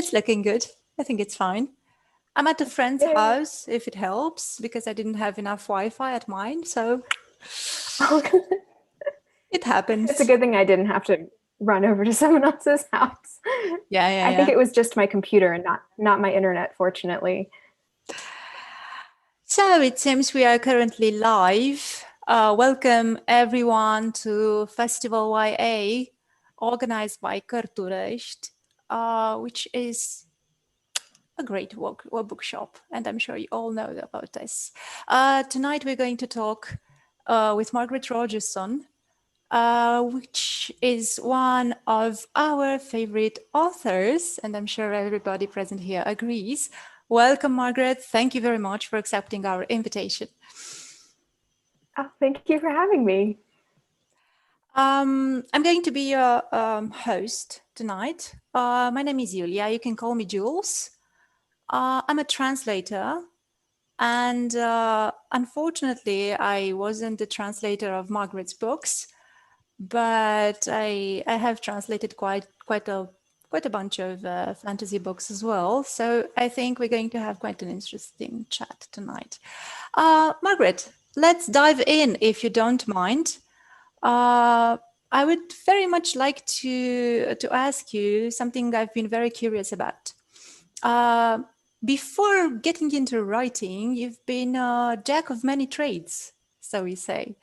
It's looking good. I think it's fine. I'm at a friend's Yay. house, if it helps, because I didn't have enough Wi-Fi at mine, so it happens. It's a good thing I didn't have to run over to someone else's house. Yeah. I think it was just my computer and not my internet, fortunately. So it seems we are currently live. Welcome everyone to FestivalYA, organized by Cărturești, which is a great bookshop, and I'm sure you all know about this. Tonight we're going to talk with Margaret Rogerson, which is one of our favorite authors, and I'm sure everybody present here agrees. Welcome, Margaret. Thank you very much for accepting our invitation. Oh, thank you for having me. I'm going to be your host tonight. My name is Iulia. You can call me Jules. I'm a translator, and unfortunately, I wasn't the translator of Margaret's books, but I have translated quite a bunch of fantasy books as well. So I think we're going to have quite an interesting chat tonight. Margaret, let's dive in if you don't mind. I would very much like to ask you something I've been very curious about. Before getting into writing, you've been a jack of many trades, so we say.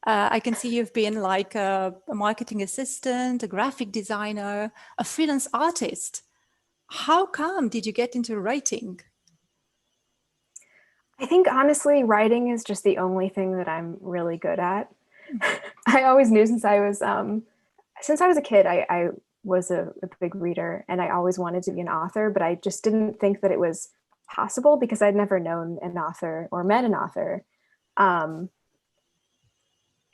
I can see you've been like a marketing assistant, a graphic designer, a freelance artist. How come did you get into writing? I think honestly, writing is just the only thing that I'm really good at. I always knew since I was a kid, I was a big reader, and I always wanted to be an author, but I just didn't think that it was possible because I'd never known an author or met an author.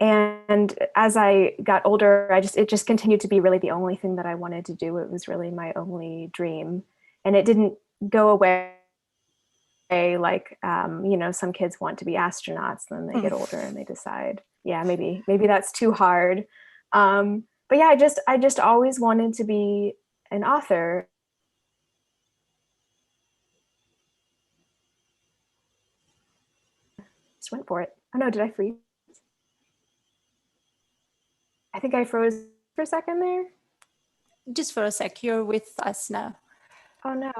And as I got older, it just continued to be really the only thing that I wanted to do. It was really my only dream, and it didn't go away like some kids want to be astronauts, then they get older and they decide, yeah, maybe that's too hard. But yeah, I just always wanted to be an author. Just went for it. Oh no, did I freeze? I think I froze for a second there. Just for a sec, you're with us now. Oh no.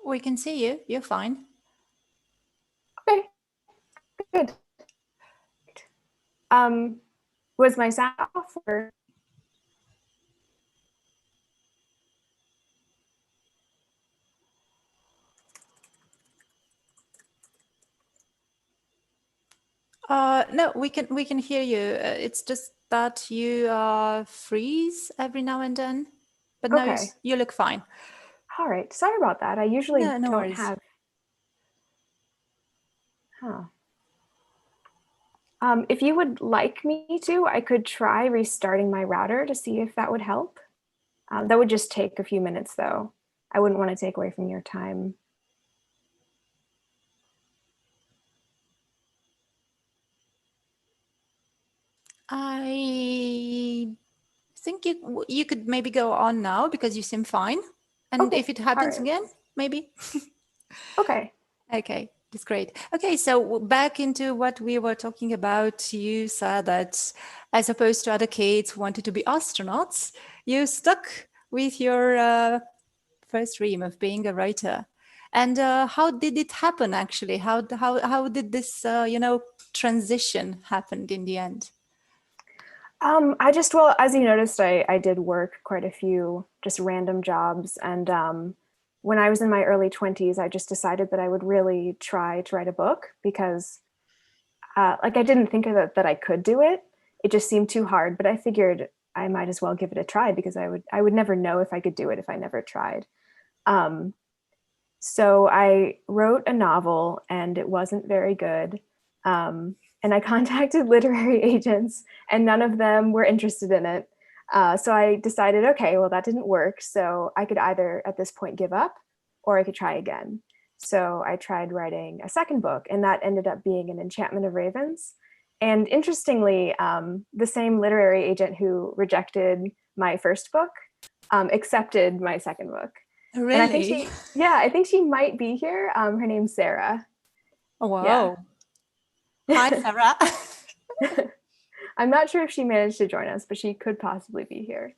We can see you. You're fine. Okay, good. Was my sound off or? No, we can hear you. It's just that you freeze every now and then, but no, Okay. you look fine. All right, sorry about that. I usually No don't worries. have. If you would like me to, I could try restarting my router to see if that would help. That would just take a few minutes, though. I wouldn't want to take away from your time. I think you could maybe go on now because you seem fine. And Okay. if it happens Right. again, maybe. Okay. Okay, that's great. Okay, so back into what we were talking about, you said that as opposed to other kids who wanted to be astronauts, you stuck with your first dream of being a writer. And how did it happen, actually? How did this, transition happen in the end? Well, as you noticed, I did work quite a few just random jobs. And when I was in my early 20s, I just decided that I would really try to write a book because I didn't think that I could do it. It just seemed too hard, but I figured I might as well give it a try because I would never know if I could do it if I never tried. So I wrote a novel and it wasn't very good. And I contacted literary agents and none of them were interested in it. So I decided, okay, well, that didn't work. So I could either at this point give up or I could try again. So I tried writing a second book and that ended up being an Enchantment of Ravens. And interestingly, the same literary agent who rejected my first book accepted my second book. Really? And I think she might be here. Her name's Sarah. Oh, wow. Yeah. Hi, Sarah. I'm not sure if she managed to join us, but she could possibly be here.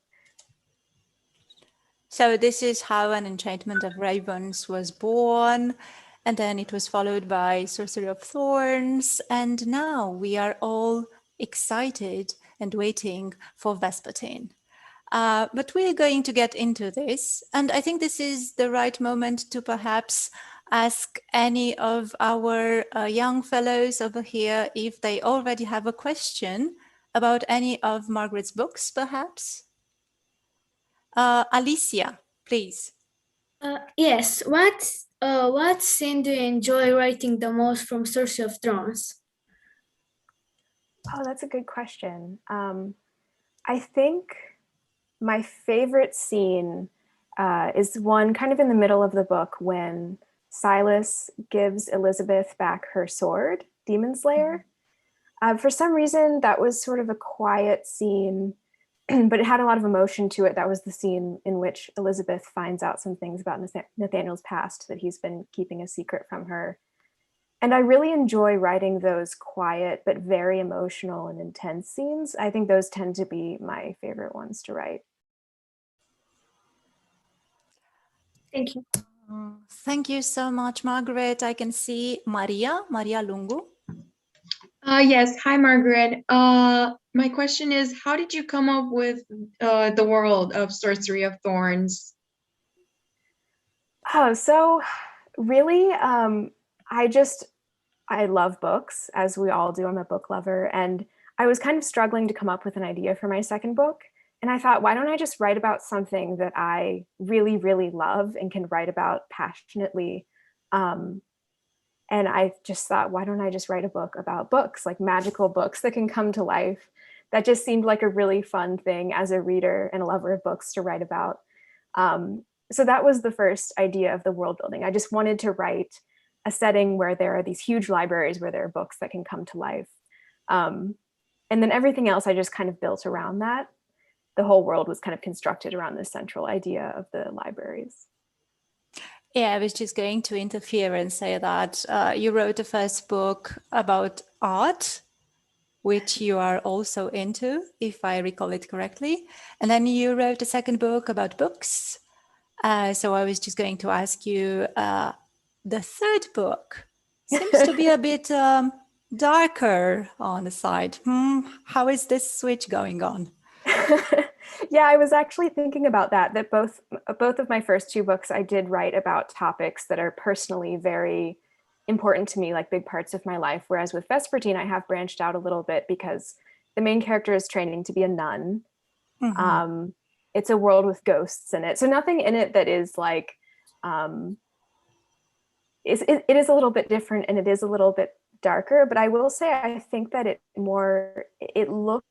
So this is how an Enchantment of Ravens was born. And then it was followed by Sorcery of Thorns. And now we are all excited and waiting for Vespertine. But we're going to get into this. And I think this is the right moment to perhaps ask any of our young fellows over here if they already have a question about any of Margaret's books, perhaps. Alicia, please. Yes. What scene do you enjoy writing the most from Sorcery of Thorns? Oh, that's a good question. I think my favorite scene is one kind of in the middle of the book when Silas gives Elizabeth back her sword, Demon Slayer. For some reason, that was sort of a quiet scene, but it had a lot of emotion to it. That was the scene in which Elizabeth finds out some things about Nathaniel's past that he's been keeping a secret from her. And I really enjoy writing those quiet but very emotional and intense scenes. I think those tend to be my favorite ones to write. Thank you. Thank you so much, Margaret. I can see Maria Lungu. Yes, hi, Margaret. My question is, how did you come up with the world of Sorcery of Thorns? Oh, so really, I love books, as we all do. I'm a book lover, and I was kind of struggling to come up with an idea for my second book. And I thought, why don't I just write about something that I really, really love and can write about passionately? And I just thought, why don't I just write a book about books, like magical books that can come to life? That just seemed like a really fun thing as a reader and a lover of books to write about. So that was the first idea of the world building. I just wanted to write a setting where there are these huge libraries where there are books that can come to life. And then everything else I just kind of built around that. The whole world was kind of constructed around this central idea of the libraries. Yeah, I was just going to interfere and say that you wrote the first book about art, which you are also into, if I recall it correctly. And then you wrote a second book about books. So I was just going to ask you, the third book seems to be a bit darker on the side. How is this switch going on? Yeah, I was actually thinking about that both of my first two books, I did write about topics that are personally very important to me, like big parts of my life. Whereas with Vespertine, I have branched out a little bit because the main character is training to be a nun. Mm-hmm. It's a world with ghosts in it. So nothing in it that is like, it is a little bit different and it is a little bit darker, but I will say, I think that it looks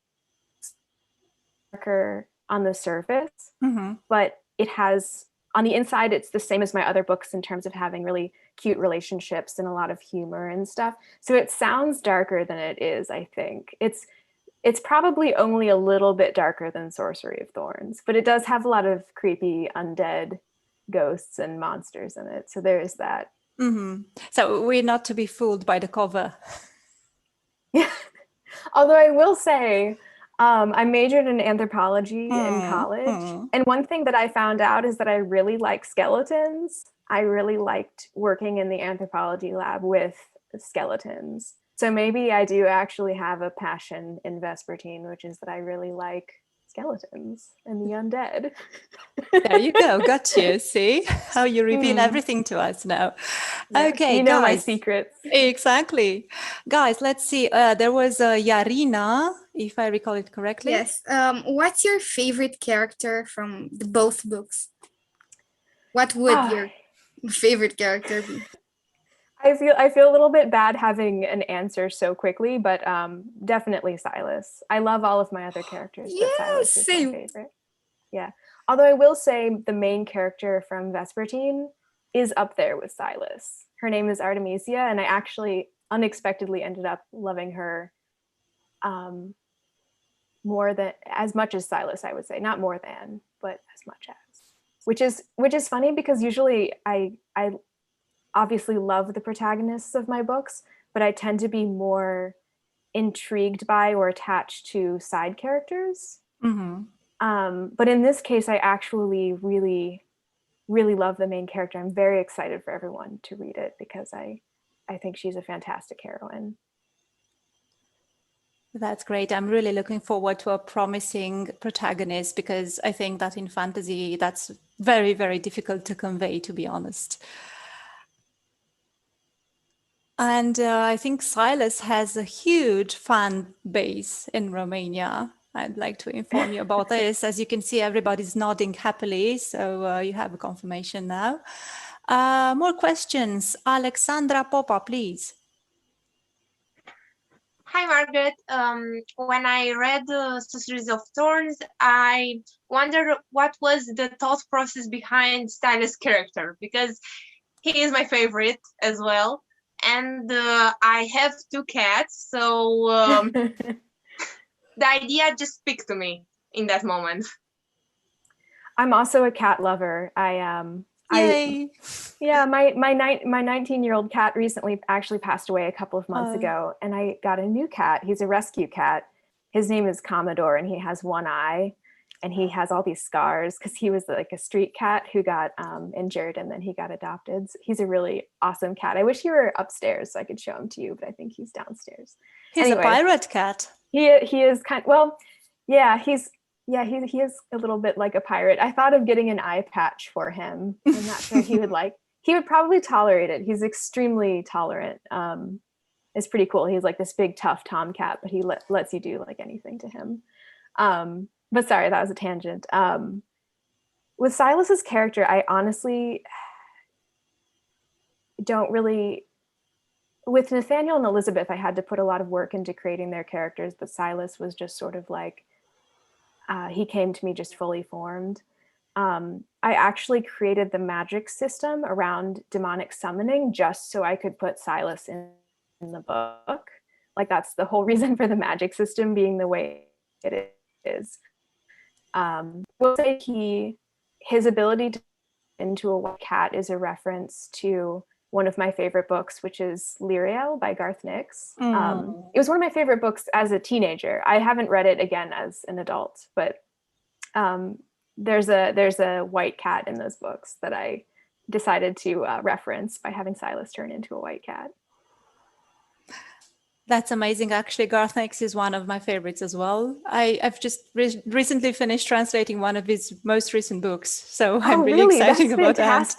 darker on the surface, mm-hmm. but it has, on the inside, it's the same as my other books in terms of having really cute relationships and a lot of humor and stuff. So it sounds darker than it is, I think. It's probably only a little bit darker than Sorcery of Thorns, but it does have a lot of creepy undead ghosts and monsters in it. So there is that. Mm-hmm. So we're not to be fooled by the cover. Yeah. Although I will say, I majored in anthropology in college. And one thing that I found out is that I really like skeletons. I really liked working in the anthropology lab with skeletons. So maybe I do actually have a passion in Vespertine, which is that I really like skeletons and the undead. There you go. Got you. See how you reveal everything to us now. Yeah. Okay, you know, guys. my secrets. Exactly. Guys, let's see. There was Yarina, if I recall it correctly. Yes. What's your favorite character from both books? What would favorite character. I feel a little bit bad having an answer so quickly, but definitely Silas. I love all of my other characters, but Silas is same. my favorite. Yeah. Although I will say the main character from Vespertine is up there with Silas. Her name is Artemisia, and I actually unexpectedly ended up loving her more than as much as Silas, I would say. Not more than, but as much as. Which is funny because usually I obviously love the protagonists of my books, but I tend to be more intrigued by or attached to side characters. But in this case, I actually really, really love the main character. I'm very excited for everyone to read it because I think she's a fantastic heroine. That's great. I'm really looking forward to a promising protagonist because I think that in fantasy, that's very, very difficult to convey, to be honest. And I think Silas has a huge fan base in Romania. I'd like to inform you about this. As you can see, everybody's nodding happily, so you have a confirmation now. More questions. Alexandra Popa, please. Hi, Margaret. When I read Sorcery of Thorns, I wonder what was the thought process behind Silas' character, because he is my favorite as well. And I have 2 cats, so the idea just speaks to me in that moment. I'm also a cat lover. Yay! My 19-year-old cat recently actually passed away a couple of months ago, and I got a new cat. He's a rescue cat. His name is Commodore, and he has one eye, and he has all these scars because he was like a street cat who got injured, and then he got adopted. So he's a really awesome cat. I wish he were upstairs so I could show him to you, but I think he's downstairs. He's a pirate cat. He is kind. Well, yeah, he is a little bit like a pirate. I thought of getting an eye patch for him. I'm not sure he would like. He would probably tolerate it. He's extremely tolerant. It's pretty cool. He's like this big tough tomcat, but he lets you do like anything to him. But sorry, that was a tangent. With Silas's character, I honestly don't really. With Nathaniel and Elizabeth, I had to put a lot of work into creating their characters, but Silas was just sort of like. He came to me just fully formed. I actually created the magic system around demonic summoning just so I could put Silas in the book. Like that's the whole reason for the magic system being the way it is. We'll say his ability to turn into a white cat is a reference to one of my favorite books, which is Lyriel by Garth Nix. It was one of my favorite books as a teenager. I haven't read it again as an adult, but there's a white cat in those books that I decided to reference by having Silas turn into a white cat. That's amazing. Actually, Garth Nix is one of my favorites as well. I've just recently finished translating one of his most recent books, so I'm really excited about that.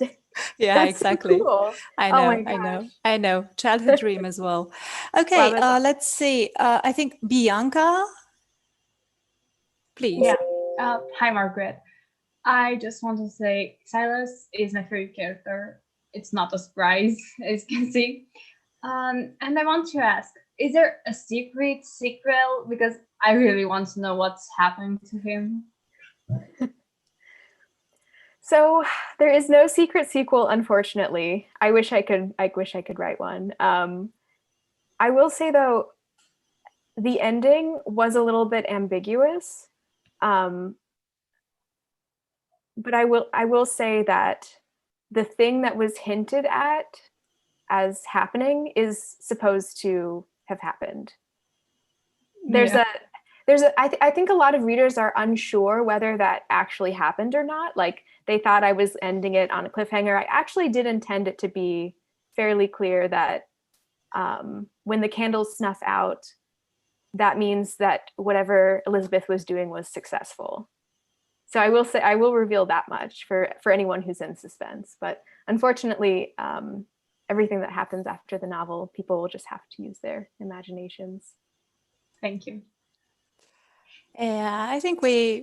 Yeah, that's exactly. So cool. I know. Childhood dream as well. Okay, let's see. I think Bianca, please. Yeah. Hi, Margaret. I just want to say Silas is my favorite character. It's not a surprise, as you can see. And I want to ask, is there a secret sequel? Because I really want to know what's happening to him. So there is no secret sequel, unfortunately. I wish I could write one. I will say though, the ending was a little bit ambiguous. But I will say that the thing that was hinted at as happening is supposed to have happened. I think a lot of readers are unsure whether that actually happened or not. Like they thought I was ending it on a cliffhanger. I actually did intend it to be fairly clear that when the candles snuff out, that means that whatever Elizabeth was doing was successful. So I will reveal that much for anyone who's in suspense. But unfortunately, everything that happens after the novel, people will just have to use their imaginations. Thank you. Yeah, I think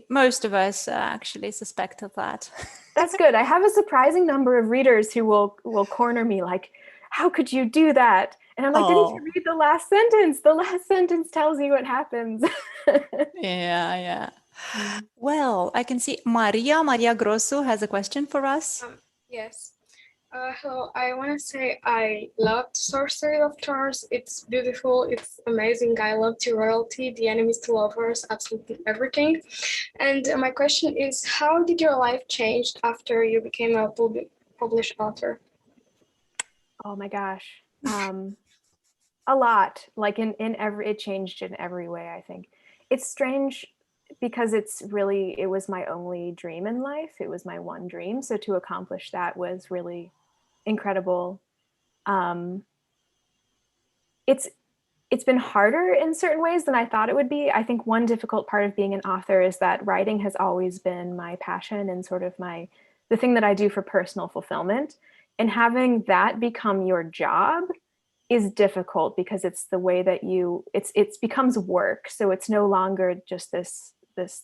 most of us actually suspect of that. That's good. I have a surprising number of readers who will corner me like, how could you do that? And I'm like, didn't you read the last sentence? The last sentence tells you what happens. Yeah. Well, I can see Maria Grosso has a question for us. Yes. Hello, I want to say I loved Sorcery of Thorns. It's beautiful, it's amazing. I loved the royalty, the enemies to lovers, absolutely everything. And my question is, how did your life change after you became a published author? Oh my gosh. A lot. Like it changed in every way, I think. It's strange because it was my only dream in life. It was my one dream. So to accomplish that was really incredible. It's been harder in certain ways than I thought it would be. I think one difficult part of being an author is that writing has always been my passion and sort of the thing that I do for personal fulfillment. And having that become your job is difficult because it's the way that it becomes work. So it's no longer just this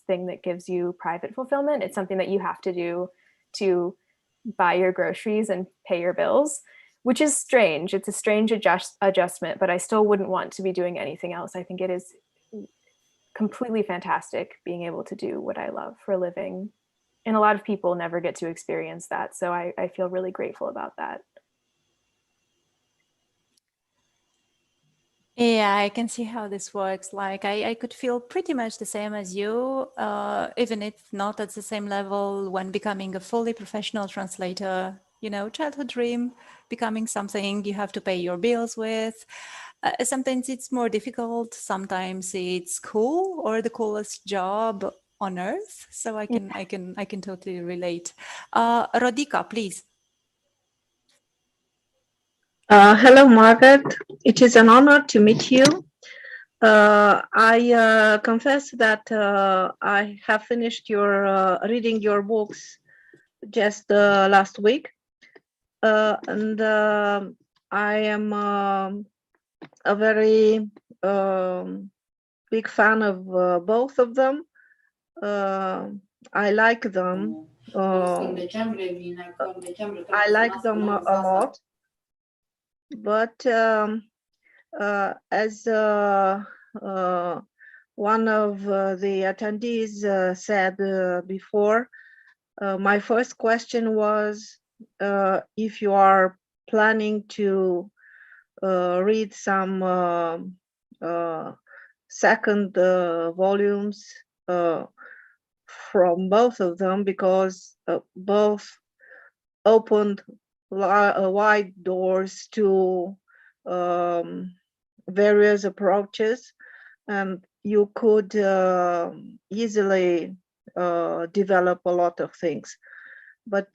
thing that gives you private fulfillment. It's something that you have to do to buy your groceries and pay your bills, which is strange. It's a strange adjustment, but I still wouldn't want to be doing anything else. I think it is completely fantastic being able to do what I love for a living. And a lot of people never get to experience that. So I feel really grateful about that. Yeah, I can see how this works. Like I could feel pretty much the same as you, even if not at the same level when becoming a fully professional translator. Childhood dream, becoming something you have to pay your bills with. Sometimes it's more difficult. Sometimes it's cool or the coolest job on earth. So I can totally relate. Rodica, please. Hello, Margaret. It is an honor to meet you. I confess that I have finished reading your books just last week. And I am a very big fan of both of them. I like them. I like them a lot. But as one of the attendees said before, my first question was if you are planning to read some second volumes from both of them, because both opened wide doors to various approaches, and you could easily develop a lot of things. But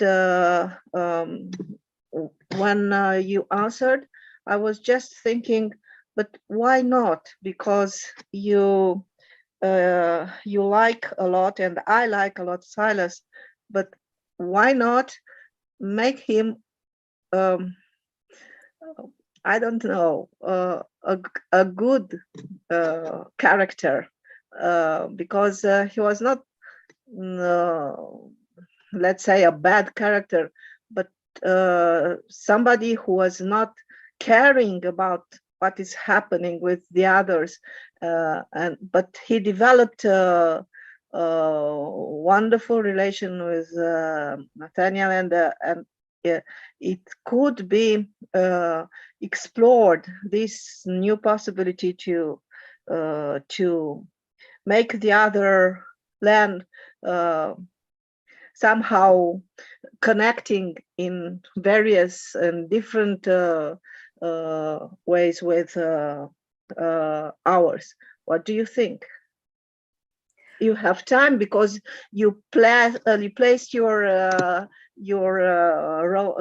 when you answered, I was just thinking, but why not? Because you like a lot, and I like a lot Silas, but why not make him I don't know, a good character, because he was not, let's say, a bad character, but somebody who was not caring about what is happening with the others, but he developed a wonderful relation with Nathaniel, and it could be explored, this new possibility to make the other land somehow connecting in various and different ways with ours. What do you think? You have time because you placed your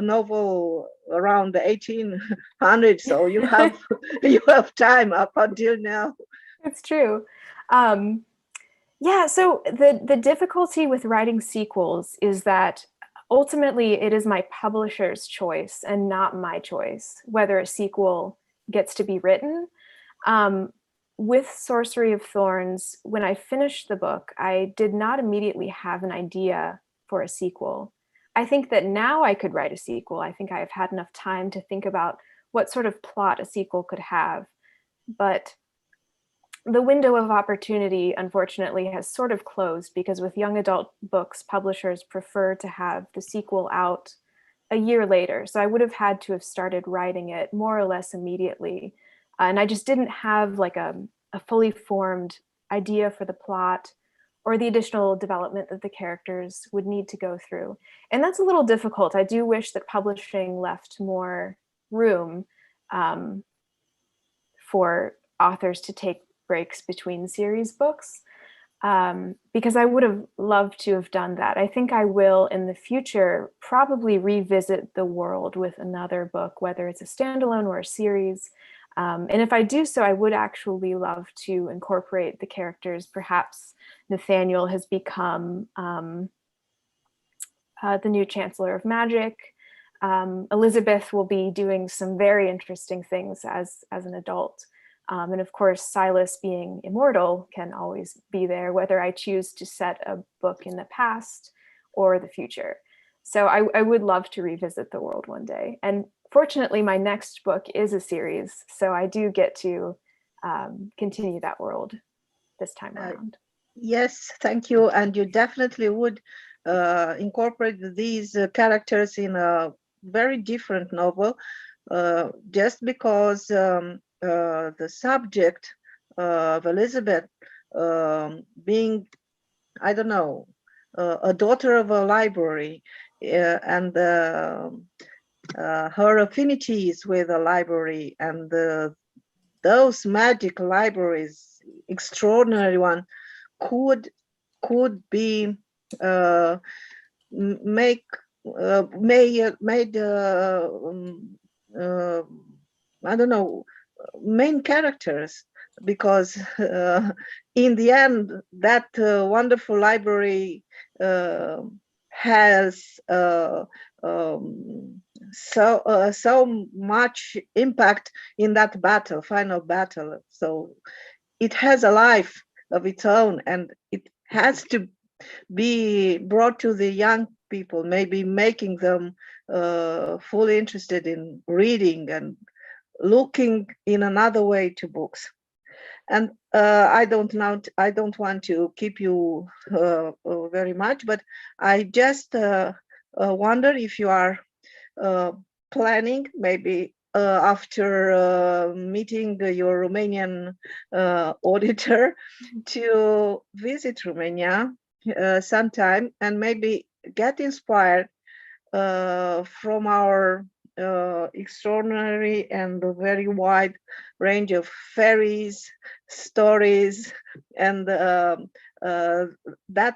novel around the 1800s, so you have you have time up until now. It's true. Yeah, so the difficulty with writing sequels is that ultimately it is my publisher's choice and not my choice whether a sequel gets to be written. with Sorcery of Thorns, when I finished the book, I did not immediately have an idea for a sequel. I think that now I could write a sequel. I think I have had enough time to think about what sort of plot a sequel could have. But the window of opportunity, unfortunately, has sort of closed, because with young adult books, publishers prefer to have the sequel out a year later. So I would have had to have started writing it more or less immediately. And I just didn't have like a fully formed idea for the plot or the additional development that the characters would need to go through. And that's a little difficult. I do wish that publishing left more room for authors to take breaks between series books, because I would have loved to have done that. I think I will in the future probably revisit the world with another book, whether it's a standalone or a series. And if I do so, I would actually love to incorporate the characters. Perhaps Nathaniel has become the new Chancellor of Magic. Elizabeth will be doing some very interesting things as an adult. And of course, Silas, being immortal, can always be there, whether I choose to set a book in the past or the future. So I would love to revisit the world one day. And fortunately, my next book is a series, so I do get to continue that world this time around. Yes, thank you. And you definitely would incorporate these characters in a very different novel, just because the subject of Elizabeth being, I don't know, a daughter of a library, and her affinities with the library, and those magic libraries, extraordinary one, could be made I don't know, main characters, because in the end that wonderful library has so much impact in that final battle. So it has a life of its own, and it has to be brought to the young people, maybe making them fully interested in reading and looking in another way to books. And I don't want to keep you very much, but I just wonder if you are planning, maybe after meeting your Romanian auditor, to visit Romania sometime and maybe get inspired from our extraordinary and very wide range of fairies, stories, and that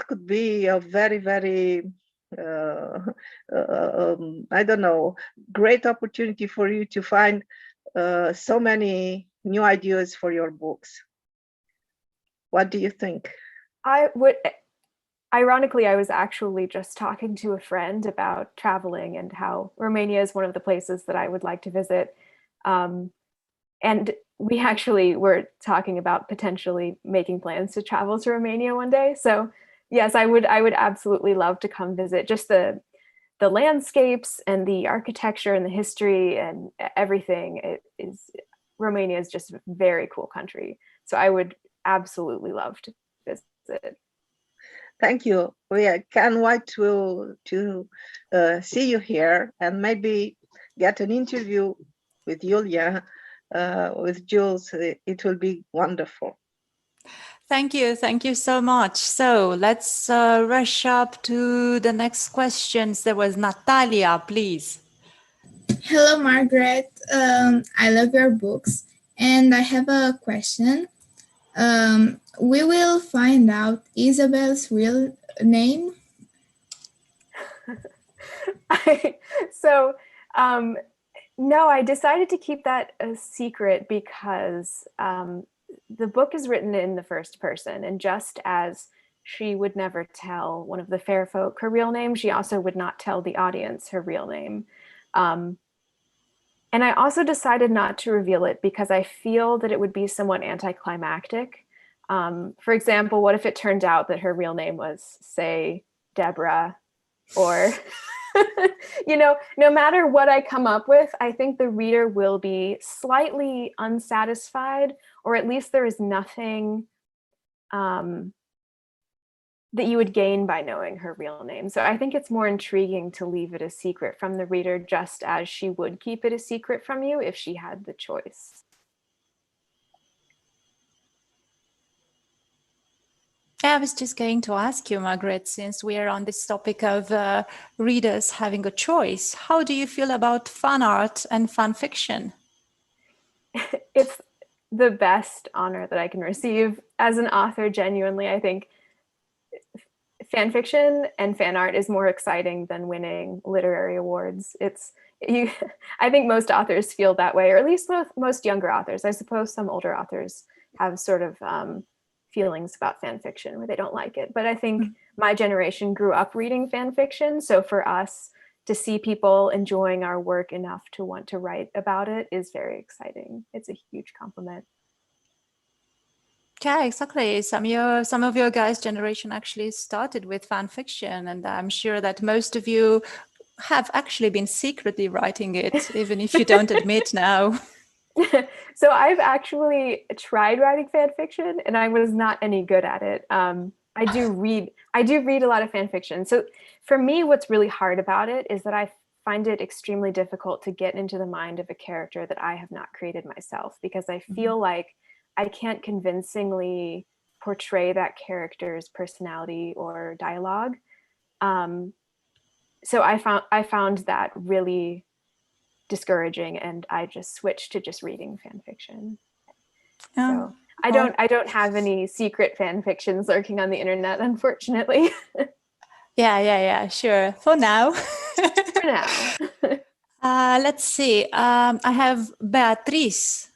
could be a very, very I don't know, great opportunity for you to find so many new ideas for your books. What do you think? Ironically, I was actually just talking to a friend about traveling and how Romania is one of the places that I would like to visit. And we actually were talking about potentially making plans to travel to Romania one day. So yes, I would absolutely love to come visit. Just the landscapes and the architecture and the history and everything. Romania is just a very cool country. So I would absolutely love to visit. Thank you. We can't wait to see you here and maybe get an interview with Iulia, with Jules. It will be wonderful. Thank you so much. So let's rush up to the next questions. There was Natalia, please. Hello, Margaret. I love your books, and I have a question. We will find out Isabel's real name. No, I decided to keep that a secret because the book is written in the first person, and just as she would never tell one of the fair folk her real name, she also would not tell the audience her real name. And I also decided not to reveal it because I feel that it would be somewhat anticlimactic. For example, what if it turned out that her real name was, say, Deborah, or, you know, no matter what I come up with, I think the reader will be slightly unsatisfied, or at least there is nothing that you would gain by knowing her real name. So I think it's more intriguing to leave it a secret from the reader, just as she would keep it a secret from you if she had the choice. I was just going to ask you, Margaret, since we are on this topic of readers having a choice, how do you feel about fan art and fan fiction? It's the best honor that I can receive as an author. Genuinely, I think fan fiction and fan art is more exciting than winning literary awards. I think most authors feel that way, or at least most younger authors. I suppose some older authors have sort of feelings about fan fiction where they don't like it. But I think my generation grew up reading fan fiction. So for us to see people enjoying our work enough to want to write about it is very exciting. It's a huge compliment. Yeah, exactly. Some of your guys' generation actually started with fan fiction, and I'm sure that most of you have actually been secretly writing it, even if you don't admit now. So I've actually tried writing fan fiction, and I was not any good at it. I do read a lot of fan fiction. So for me, what's really hard about it is that I find it extremely difficult to get into the mind of a character that I have not created myself, because I feel like I can't convincingly portray that character's personality or dialogue. So I found that really discouraging, and I just switched to just reading fan fiction. So I don't have any secret fan fictions lurking on the internet, unfortunately. Yeah, sure. For now. For now. Let's see. I have Beatrice.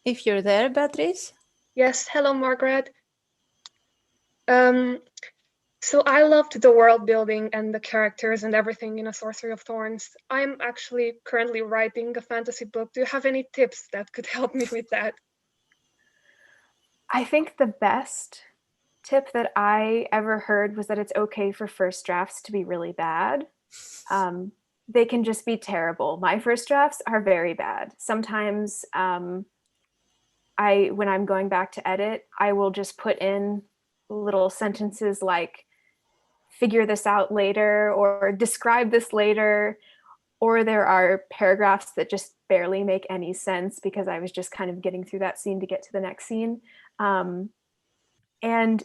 If you're there, Beatrice. Yes, hello, Margaret. So I loved the world building and the characters and everything in A Sorcery of Thorns. I'm actually currently writing a fantasy book. Do you have any tips that could help me with that? I think the best tip that I ever heard was that it's okay for first drafts to be really bad. They can just be terrible. My first drafts are very bad. Sometimes when I'm going back to edit, I will just put in little sentences like, figure this out later, or describe this later, or there are paragraphs that just barely make any sense because I was just kind of getting through that scene to get to the next scene. And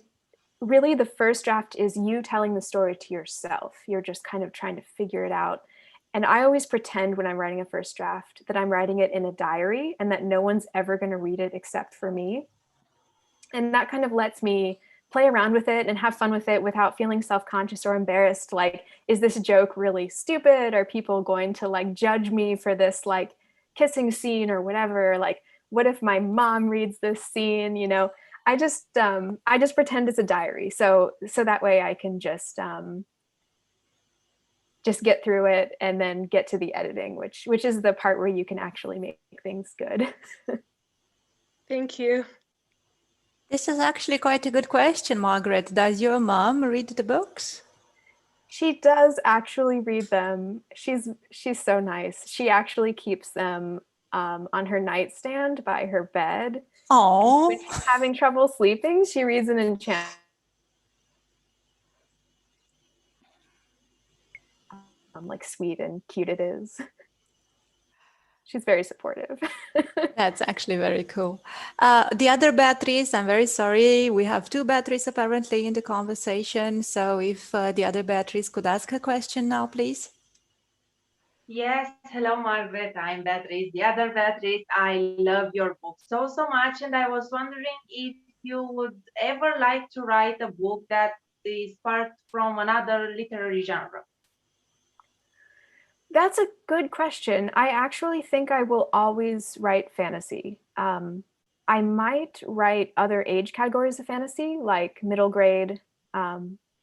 really the first draft is you telling the story to yourself. You're just kind of trying to figure it out. And I always pretend when I'm writing a first draft that I'm writing it in a diary and that no one's ever going to read it except for me. And that kind of lets me play around with it and have fun with it without feeling self-conscious or embarrassed. Like, is this joke really stupid? Are people going to like judge me for this like kissing scene or whatever? Like, what if my mom reads this scene? You know, I just pretend it's a diary. So that way I can just get through it and then get to the editing, which is the part where you can actually make things good. Thank you. This is actually quite a good question, Margaret. Does your mom read the books? She does actually read them. She's so nice. She actually keeps them on her nightstand by her bed. Oh, when she's having trouble sleeping, she reads an enchantment. Like sweet and cute it is. She's very supportive. That's actually very cool. The other Beatrice, I'm very sorry. We have two Beatrice apparently in the conversation. So if the other Beatrice could ask a question now, please. Yes, hello, Margaret. I'm Beatrice, the other Beatrice. I love your book so much. And I was wondering if you would ever like to write a book that is sparked from another literary genre. That's a good question. I actually think I will always write fantasy. I might write other age categories of fantasy, like middle grade,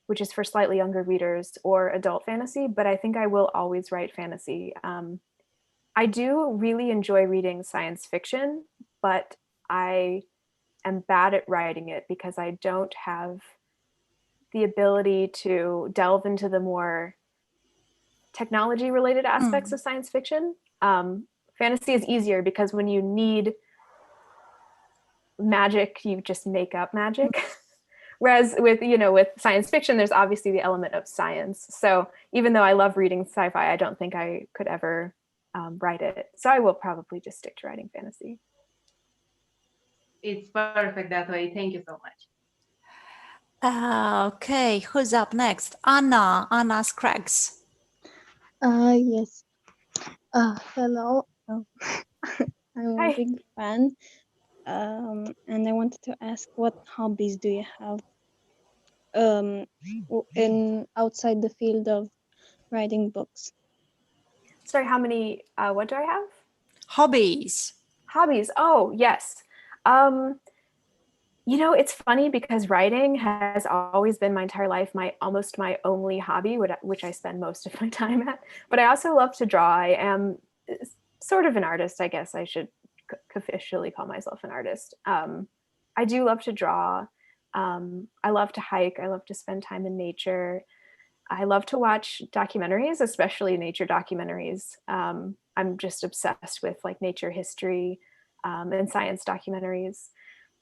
which is for slightly younger readers, or adult fantasy, but I think I will always write fantasy. I do really enjoy reading science fiction, but I am bad at writing it because I don't have the ability to delve into the more technology related aspects of science fiction. Fantasy is easier because when you need magic, you just make up magic. Whereas with science fiction, there's obviously the element of science. So even though I love reading sci-fi, I don't think I could ever write it. So I will probably just stick to writing fantasy. It's perfect that way. Thank you so much. Okay, who's up next? Anna Scraggs. Yes. Hello. I'm Hi. a big fan. And I wanted to ask, what hobbies do you have in outside the field of writing books? Sorry, how many, what do I have? Hobbies. Hobbies. Oh, yes. It's funny because writing has always been my entire life, almost my only hobby, which I spend most of my time at. But I also love to draw. I am sort of an artist, I guess I should officially call myself an artist. I do love to draw. I love to hike. I love to spend time in nature. I love to watch documentaries, especially nature documentaries. I'm just obsessed with like nature history and science documentaries.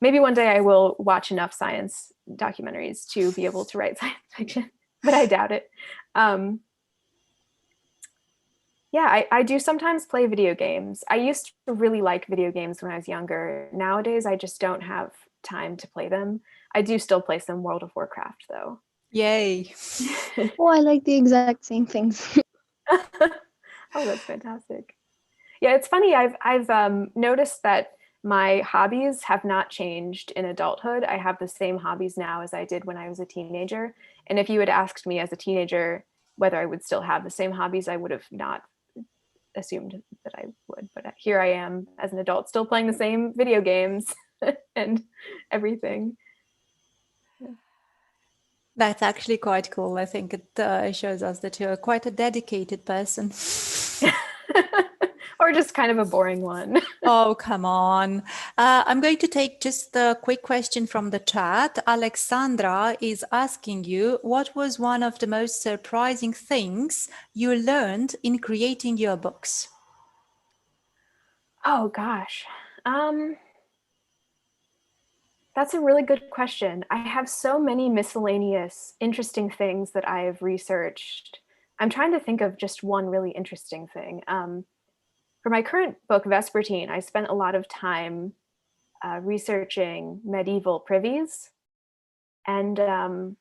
Maybe one day I will watch enough science documentaries to be able to write science fiction, but I doubt it. I do sometimes play video games. I used to really like video games when I was younger. Nowadays, I just don't have time to play them. I do still play some World of Warcraft, though. Yay. Oh, I like the exact same things. Oh, that's fantastic. Yeah, it's funny. I've noticed that my hobbies have not changed in adulthood. I have the same hobbies now as I did when I was a teenager. And if you had asked me as a teenager whether I would still have the same hobbies, I would have not assumed that I would. But here I am as an adult, still playing the same video games and everything. That's actually quite cool. I think it shows us that you're quite a dedicated person. Or just kind of a boring one. Oh, come on. I'm going to take just a quick question from the chat. Alexandra is asking you, what was one of the most surprising things you learned in creating your books? Oh, gosh. That's a really good question. I have so many miscellaneous, interesting things that I've researched. I'm trying to think of just one really interesting thing. For my current book, Vespertine, I spent a lot of time researching medieval privies. And it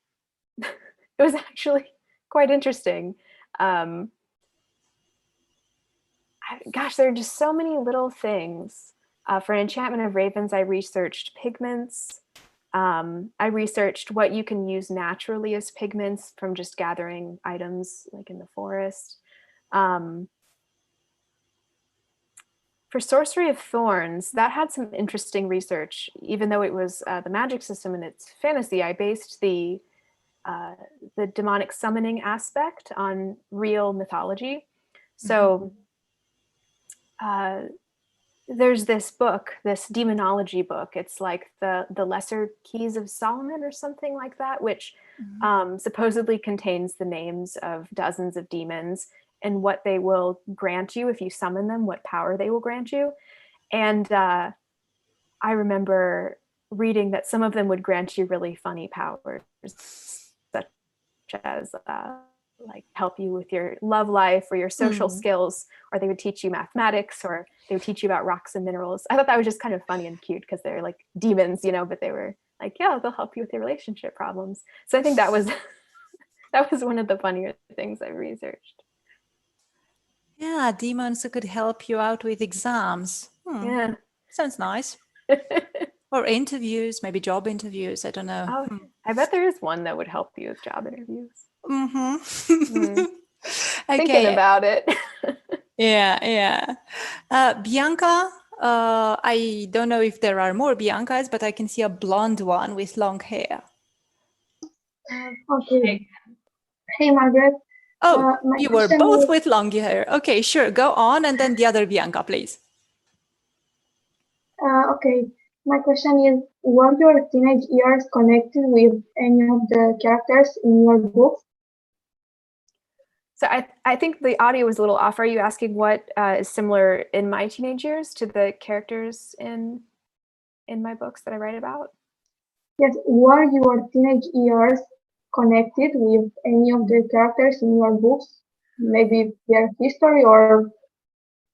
was actually quite interesting. Gosh, there are just so many little things. For Enchantment of Ravens, I researched pigments. I researched what you can use naturally as pigments from just gathering items like in the forest. For Sorcery of Thorns, that had some interesting research. Even though it was the magic system and it's fantasy, I based the demonic summoning aspect on real mythology. So there's this book, this demonology book. It's like the Lesser Keys of Solomon or something like that, which supposedly contains the names of dozens of demons and what they will grant you if you summon them, what power they will grant you. And I remember reading that some of them would grant you really funny powers, such as like help you with your love life or your social skills, or they would teach you mathematics, or they would teach you about rocks and minerals. I thought that was just kind of funny and cute because they're like demons, but they were like, yeah, they'll help you with your relationship problems. So I think that was that was one of the funnier things I researched. Yeah, demons who could help you out with exams. Yeah. Sounds nice. Or interviews, maybe job interviews. I don't know. Oh, I bet there is one that would help you with job interviews. Okay. Thinking about it. Yeah. Bianca, I don't know if there are more Biancas, but I can see a blonde one with long hair. Okay. Hey, Margaret. Oh, My you were question both is, with long hair. Okay, sure. Go on, and then the other Bianca, please. okay. My question is, were your teenage years connected with any of the characters in your books? So I think the audio was a little off. Are you asking what is similar in my teenage years to the characters in my books that I write about? Yes, were your teenage years connected with any of the characters in your books? Maybe their history or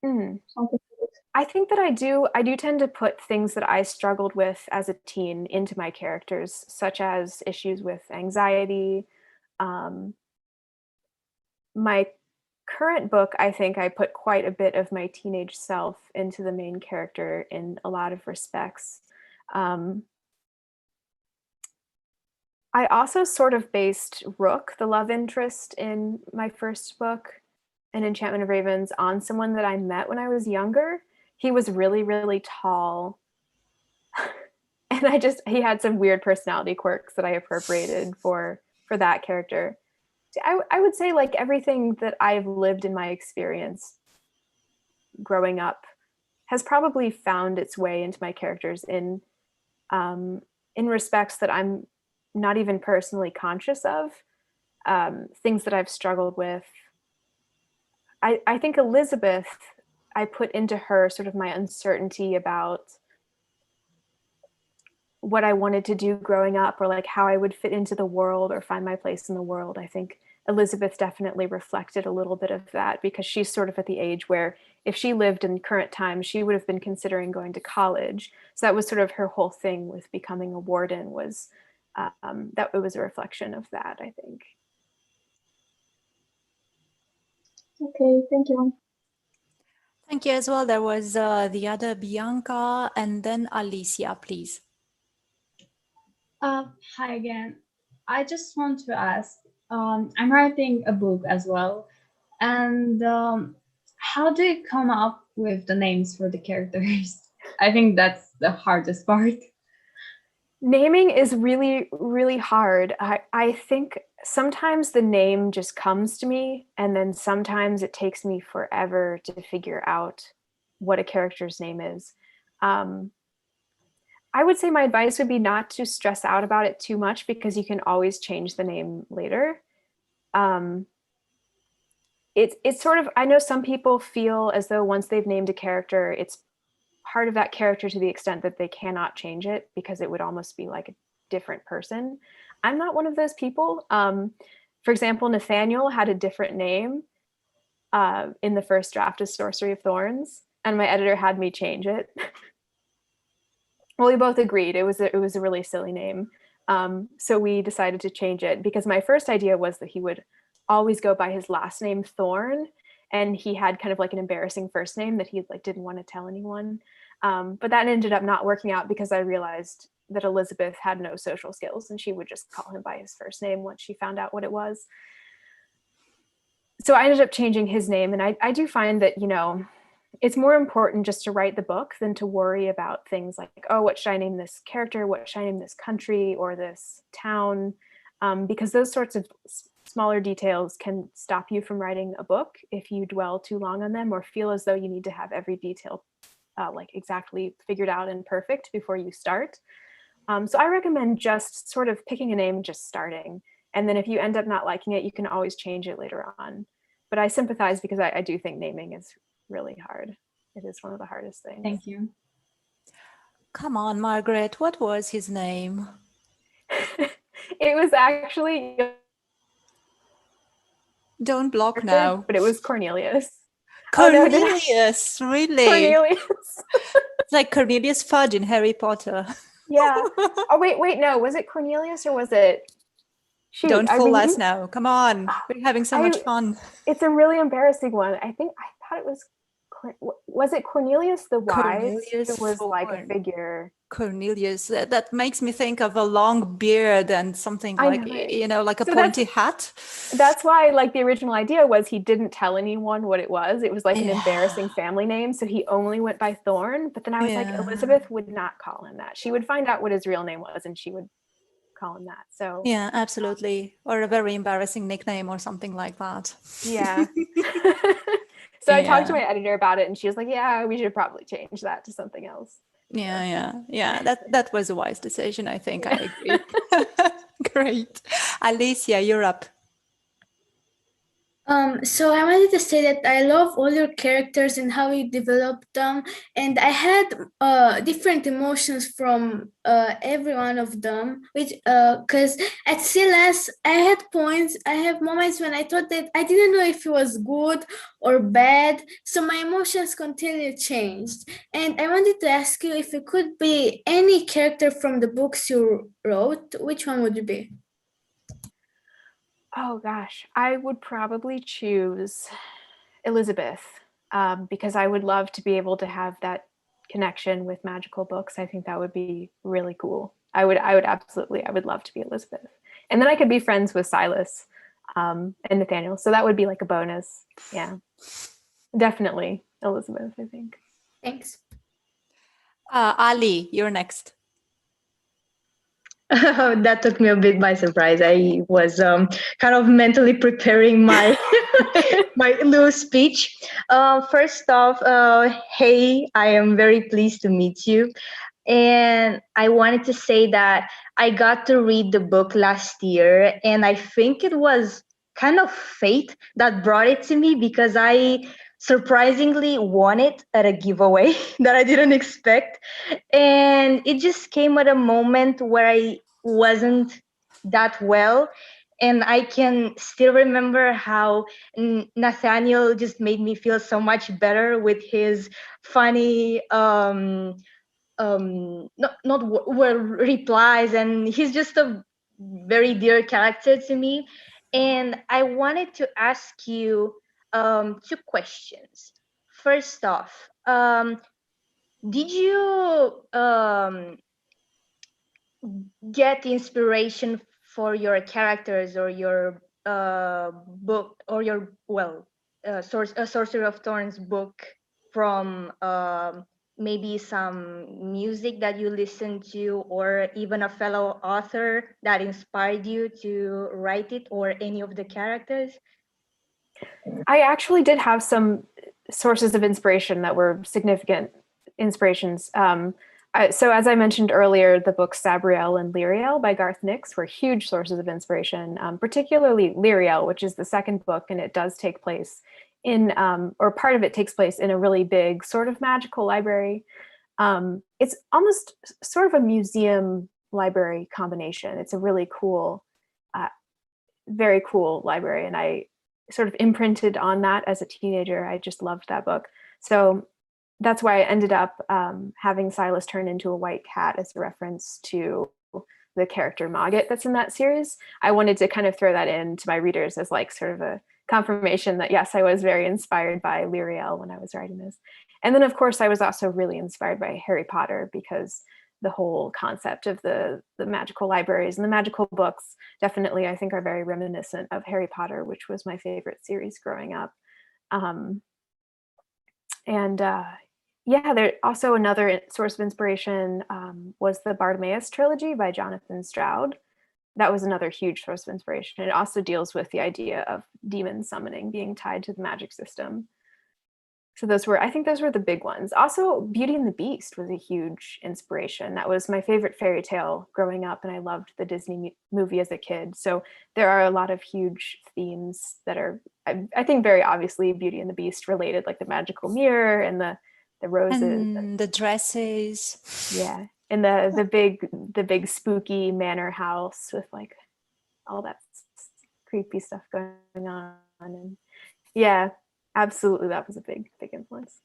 something like that? I think that I do tend to put things that I struggled with as a teen into my characters, such as issues with anxiety. My current book, I think I put quite a bit of my teenage self into the main character in a lot of respects. I also sort of based Rook, the love interest in my first book, An Enchantment of Ravens, on someone that I met when I was younger. He was really, really tall. And he had some weird personality quirks that I appropriated for that character. I would say like everything that I've lived in my experience growing up has probably found its way into my characters in respects that I'm not even personally conscious of, things that I've struggled with. I think Elizabeth, I put into her sort of my uncertainty about what I wanted to do growing up, or like how I would fit into the world or find my place in the world. I think Elizabeth definitely reflected a little bit of that, because she's sort of at the age where if she lived in current times, she would have been considering going to college. So that was sort of her whole thing with becoming a warden, was that it was a reflection of that, I think. Okay, thank you. Thank you as well. There was the other Bianca, and then Alicia, please. Hi again. I just want to ask, I'm writing a book as well, and how do you come up with the names for the characters? I think that's the hardest part. Naming is really, really hard. I think sometimes the name just comes to me, and then sometimes it takes me forever to figure out what a character's name is. I would say my advice would be not to stress out about it too much, because you can always change the name later. It's sort of, I know some people feel as though once they've named a character, it's part of that character to the extent that they cannot change it, because it would almost be like a different person. I'm not one of those people. For example, Nathaniel had a different name in the first draft of Sorcery of Thorns, and my editor had me change it. Well, we both agreed it was a really silly name. So we decided to change it, because my first idea was that he would always go by his last name, Thorn, and he had kind of like an embarrassing first name that he like didn't want to tell anyone. But that ended up not working out, because I realized that Elizabeth had no social skills, and she would just call him by his first name once she found out what it was. So I ended up changing his name, and I do find that, you know, it's more important just to write the book than to worry about things like, oh, what should I name this character? What should I name this country or this town? Because those sorts of smaller details can stop you from writing a book if you dwell too long on them, or feel as though you need to have every detail like exactly figured out and perfect before you start. So I recommend just sort of picking a name and just starting. And then if you end up not liking it, you can always change it later on. But I sympathize, because I do think naming is really hard. It is one of the hardest things. Thank you. Come on, Margaret, what was his name? It was actually... Don't block now. But it was Cornelius. Cornelius, oh, no, really? Cornelius. It's like Cornelius Fudge in Harry Potter. Yeah. Oh, wait, no. Was it Cornelius or was it... Shoot, Don't fool us now. Come on. We're having so much fun. It's a really embarrassing one. I thought it was it Cornelius the Wise? Cornelius it was like a figure. Cornelius. That makes me think of a long beard and something like, you know, like a pointy hat. That's why, like, the original idea was he didn't tell anyone what it was. It was like an embarrassing family name. So he only went by Thorn. But then I was like, Elizabeth would not call him that. She would find out what his real name was, and she would call him that. So Yeah, absolutely. Or a very embarrassing nickname or something like that. yeah. So I talked to Yeah. my editor about it, and she was like, yeah, we should probably change that to something else. Yeah. That was a wise decision, I think. I agree. Great. Alicia, you're up. So I wanted to say that I love all your characters and how you developed them, and I had different emotions from every one of them. Which because at CLS I have moments when I thought that I didn't know if it was good or bad, so my emotions continually changed. And I wanted to ask you if it could be any character from the books you wrote, which one would it be? Oh gosh, I would probably choose Elizabeth, because I would love to be able to have that connection with magical books. I think that would be really cool. I would love to be Elizabeth. And then I could be friends with Silas and Nathaniel. So that would be like a bonus. Yeah, definitely Elizabeth, I think. Thanks. Ali, you're next. That took me a bit by surprise. I was kind of mentally preparing my my little speech. First off, hey, I am very pleased to meet you. And I wanted to say that I got to read the book last year, and I think it was kind of fate that brought it to me, because I surprisingly won it at a giveaway that I didn't expect. And it just came at a moment where I wasn't that well. And I can still remember how Nathaniel just made me feel so much better with his funny, replies. And he's just a very dear character to me. And I wanted to ask you two questions. First off, did you get inspiration for your characters or your book, or your Sorcery of Thorns book from maybe some music that you listened to, or even a fellow author that inspired you to write it, or any of the characters? I actually did have some sources of inspiration that were significant inspirations. So as I mentioned earlier, the books Sabriel and Lyriel by Garth Nix were huge sources of inspiration, particularly Lyriel, which is the second book, and it does take place in, or part of it takes place in a really big sort of magical library. It's almost sort of a museum library combination. It's a really cool, very cool library, and I sort of imprinted on that as a teenager. I just loved that book. So that's why I ended up having Silas turn into a white cat as a reference to the character Margaret that's in that series. I wanted to kind of throw that in to my readers as like sort of a confirmation that yes, I was very inspired by Lyriel when I was writing this. And then of course I was also really inspired by Harry Potter, because the whole concept of the magical libraries and the magical books definitely I think are very reminiscent of Harry Potter, which was my favorite series growing up. Yeah, there also another source of inspiration was the Bartimaeus trilogy by Jonathan Stroud. That was another huge source of inspiration. It also deals with the idea of demon summoning being tied to the magic system. So I think those were the big ones. Also, Beauty and the Beast was a huge inspiration. That was my favorite fairy tale growing up, and I loved the Disney movie as a kid. So there are a lot of huge themes that are, I think, very obviously Beauty and the Beast related, like the magical mirror and the roses and the dresses. Yeah, and the big spooky manor house with like all that creepy stuff going on. And yeah, absolutely, that was a big influence.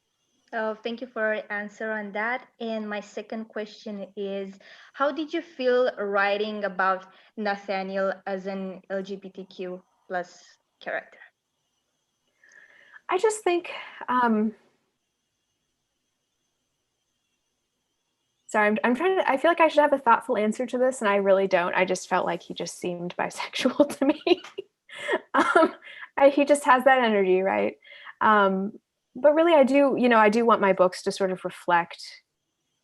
Oh, thank you for your answer on that. And my second question is, how did you feel writing about Nathaniel as an LGBTQ plus character? I just think, sorry, I feel like I should have a thoughtful answer to this, and I really don't. I just felt like he just seemed bisexual to me. He just has that energy, right? But really, I do want my books to sort of reflect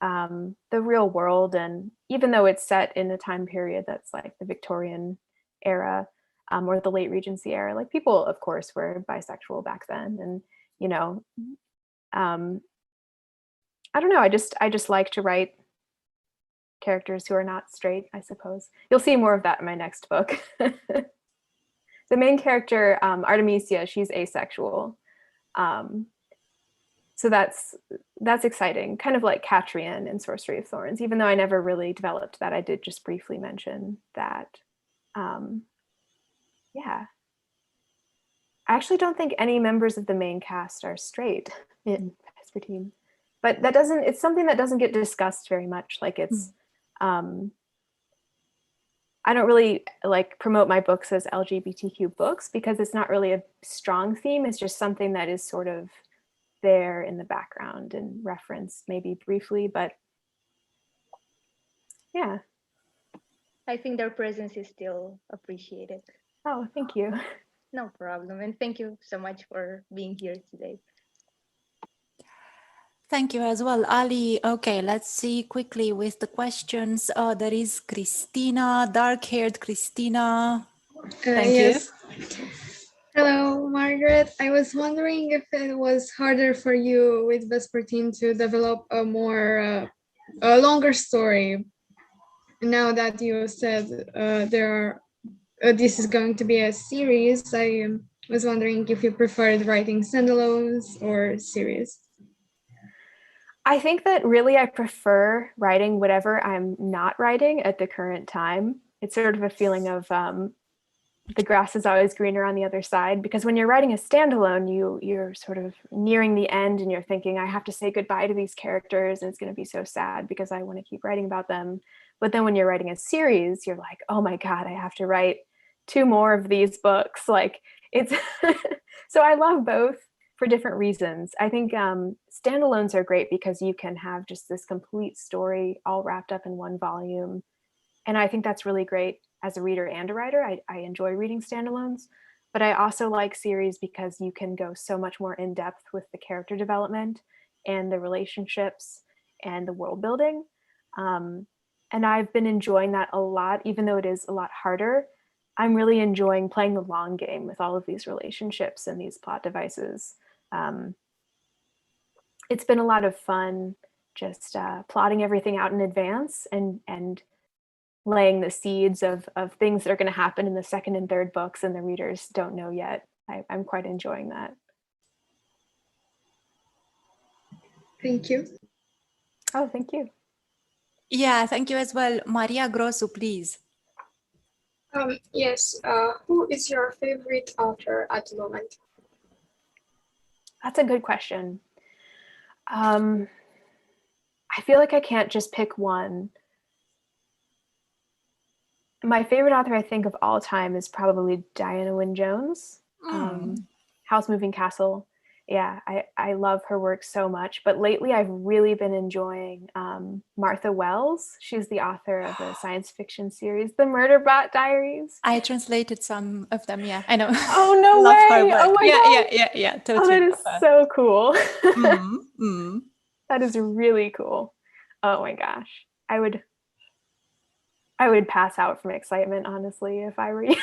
the real world. And even though it's set in a time period that's like the Victorian era or the late Regency era, like people, of course, were bisexual back then. And, you know, I don't know, I just like to write characters who are not straight, I suppose. You'll see more of that in my next book. The main character, Artemisia, she's asexual. So that's exciting, kind of like Catrian in Sorcery of Thorns, even though I never really developed that. I did just briefly mention that. Yeah. I actually don't think any members of the main cast are straight in Vespertine, but it's something that doesn't get discussed very much. Like it's, I don't really like promote my books as LGBTQ books because it's not really a strong theme. It's just something that is sort of there in the background and referenced maybe briefly, but yeah. I think their presence is still appreciated. Oh, thank you. No problem. And thank you so much for being here today. Thank you as well, Ali. Okay, let's see quickly with the questions. There is Christina, dark-haired Christina. Thank yes. you. Hello, Margaret. I was wondering if it was harder for you with Vespertine to develop a more a longer story. Now that you said this is going to be a series, I was wondering if you preferred writing standalones or series. I think that really I prefer writing whatever I'm not writing at the current time. It's sort of a feeling of the grass is always greener on the other side, because when you're writing a standalone, you're sort of nearing the end and you're thinking, I have to say goodbye to these characters and it's going to be so sad because I want to keep writing about them. But then when you're writing a series, you're like, oh my God, I have to write 2 more of these books. Like it's, so I love both for different reasons. I think standalones are great because you can have just this complete story all wrapped up in one volume. And I think that's really great as a reader and a writer. I enjoy reading standalones, but I also like series because you can go so much more in depth with the character development and the relationships and the world building. And I've been enjoying that a lot, even though it is a lot harder. I'm really enjoying playing the long game with all of these relationships and these plot devices. It's been a lot of fun just plotting everything out in advance and laying the seeds of things that are going to happen in the second and third books and the readers don't know yet. I'm quite enjoying that. Thank you. Oh, thank you. Yeah, thank you as well. Maria Grosu, please. Yes, who is your favorite author at the moment? That's a good question. I feel like I can't just pick one. My favorite author, I think, of all time is probably Diana Wynne Jones. House Moving Castle. Yeah, I love her work so much. But lately, I've really been enjoying Martha Wells. She's the author of a science fiction series, The Murderbot Diaries. I translated some of them. Yeah, I know. Oh no Love way! her work. Oh my God! Yeah. Totally. Oh, that is so cool. Mm-hmm. That is really cool. Oh my gosh, I would pass out from excitement, honestly, if I read.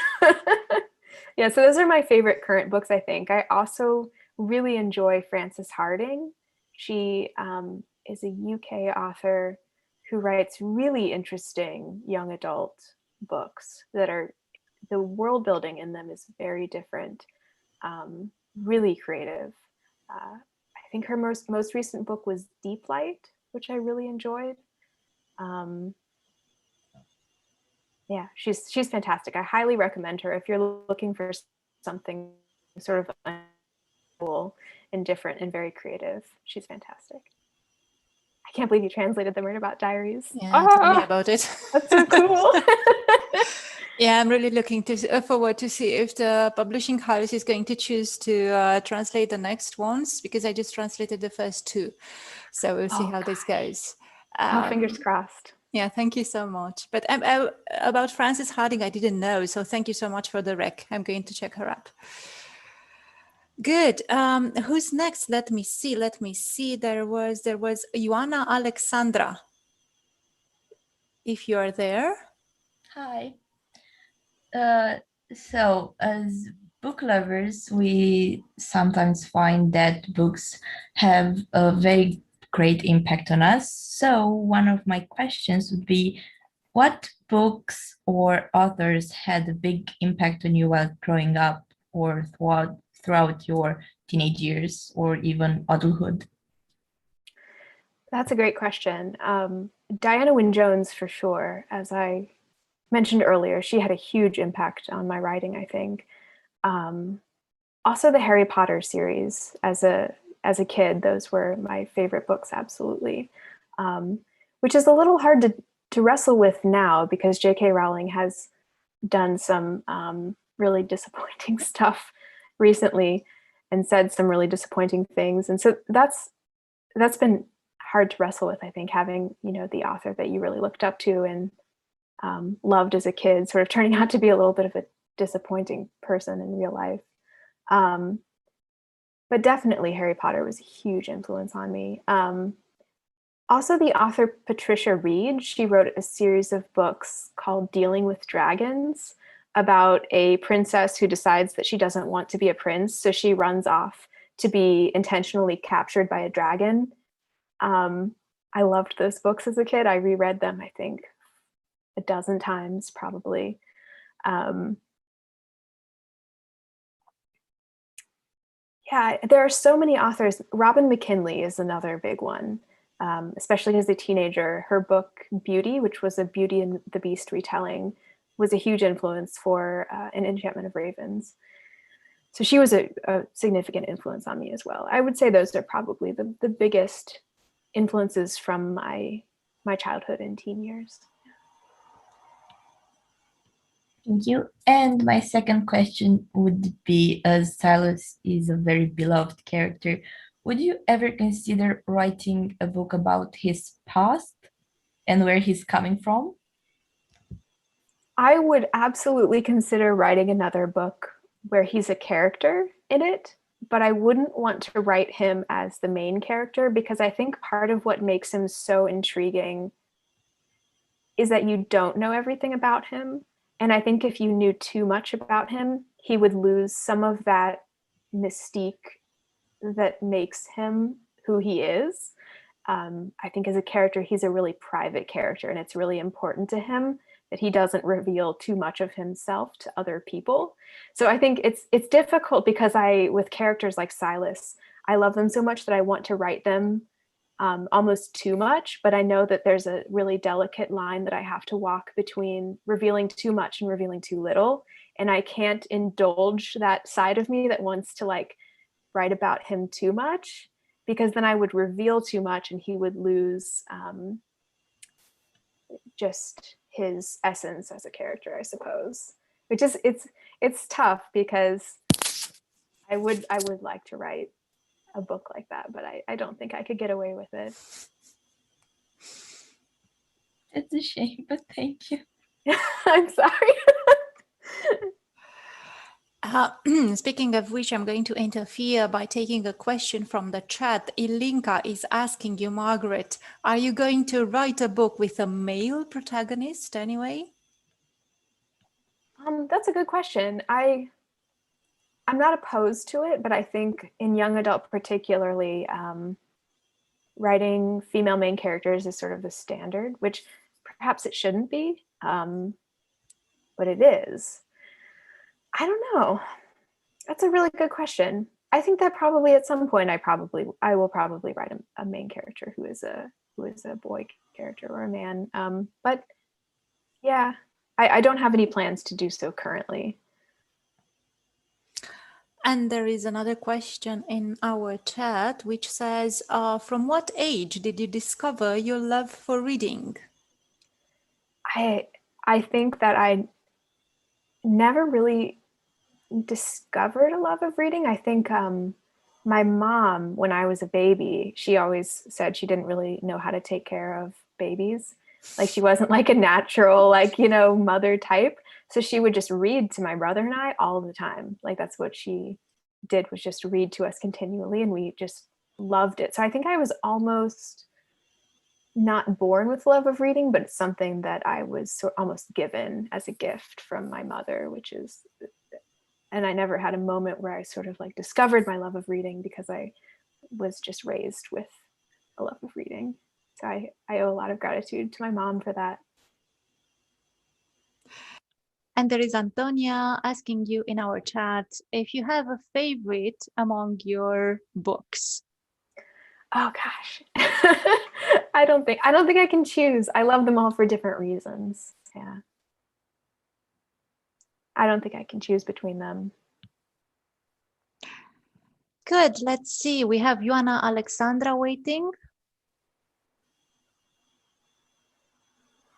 Yeah, so those are my favorite current books, I think. I also really enjoy Frances Harding. She is a UK author who writes really interesting young adult books that are, the world building in them is very different, really creative. I think her most recent book was Deep Light, which I really enjoyed. Yeah, she's fantastic. I highly recommend her if you're looking for something sort of cool and different and very creative. She's fantastic. I can't believe you translated The Murderbot Diaries. Yeah, tell me about it. That's so cool. Yeah, I'm really looking forward to see if the publishing house is going to choose to translate the next ones, because I just translated the first 2. So we'll see how this goes. Fingers crossed. Yeah, thank you so much. But about Frances Harding, I didn't know. So thank you so much for the rec. I'm going to check her up. Good. Who's next? Let me see. There was Ioana Alexandra. If you are there. Hi. So as book lovers, we sometimes find that books have a very great impact on us. So one of my questions would be, what books or authors had a big impact on you while growing up or throughout your teenage years or even adulthood? That's a great question. Diana Wynne Jones, for sure. As I mentioned earlier, she had a huge impact on my writing, I think. Also the Harry Potter series. As a kid, those were my favorite books, absolutely. Which is a little hard to wrestle with now because J.K. Rowling has done some really disappointing stuff recently and said some really disappointing things. And so that's been hard to wrestle with, I think, having, the author that you really looked up to and loved as a kid sort of turning out to be a little bit of a disappointing person in real life. But definitely Harry Potter was a huge influence on me. Also the author Patricia Reed, she wrote a series of books called Dealing with Dragons about a princess who decides that she doesn't want to be a prince, so she runs off to be intentionally captured by a dragon. I loved those books as a kid. I reread them, I think, a dozen times probably. Yeah, there are so many authors. Robin McKinley is another big one, especially as a teenager. Her book Beauty, which was a Beauty and the Beast retelling, was a huge influence for an Enchantment of Ravens. So she was a significant influence on me as well. I would say those are probably the biggest influences from my childhood and teen years. Thank you. And my second question would be, as Silas is a very beloved character, would you ever consider writing a book about his past and where he's coming from? I would absolutely consider writing another book where he's a character in it, but I wouldn't want to write him as the main character because I think part of what makes him so intriguing is that you don't know everything about him. And I think if you knew too much about him, he would lose some of that mystique that makes him who he is. I think as a character, he's a really private character, and it's really important to him that he doesn't reveal too much of himself to other people. So I think it's difficult because with characters like Silas, I love them so much that I want to write them almost too much, but I know that there's a really delicate line that I have to walk between revealing too much and revealing too little. And I can't indulge that side of me that wants to write about him too much, because then I would reveal too much and he would lose just his essence as a character, I suppose. Which is it's tough because I would like to write a book like that, but I don't think I could get away with it. It's a shame, but thank you. I'm sorry. Speaking of which, I'm going to interfere by taking a question from the chat. Ilinka is asking you, Margaret, are you going to write a book with a male protagonist anyway? That's a good question. I'm not opposed to it, but I think in young adult particularly, writing female main characters is sort of the standard, which perhaps it shouldn't be, but it is. I don't know. That's a really good question. I think that probably at some point I will probably write a main character who is a boy character or a man. But yeah, I don't have any plans to do so currently. And there is another question in our chat which says, from what age did you discover your love for reading? I think that I never really discovered a love of reading. I think my mom, when I was a baby, she always said she didn't really know how to take care of babies. Like she wasn't like a natural, mother type. So she would just read to my brother and I all the time. Like that's what she did was just read to us continually, and we just loved it. So I think I was almost not born with love of reading, but it's something that I was almost given as a gift from my mother, and I never had a moment where I sort of like discovered my love of reading, because I was just raised with a love of reading. So I owe a lot of gratitude to my mom for that. And there is Antonia asking you in our chat if you have a favorite among your books. Oh gosh. I don't think I can choose. I love them all for different reasons. Yeah. I don't think I can choose between them. Good. Let's see. We have Ioana Alexandra waiting.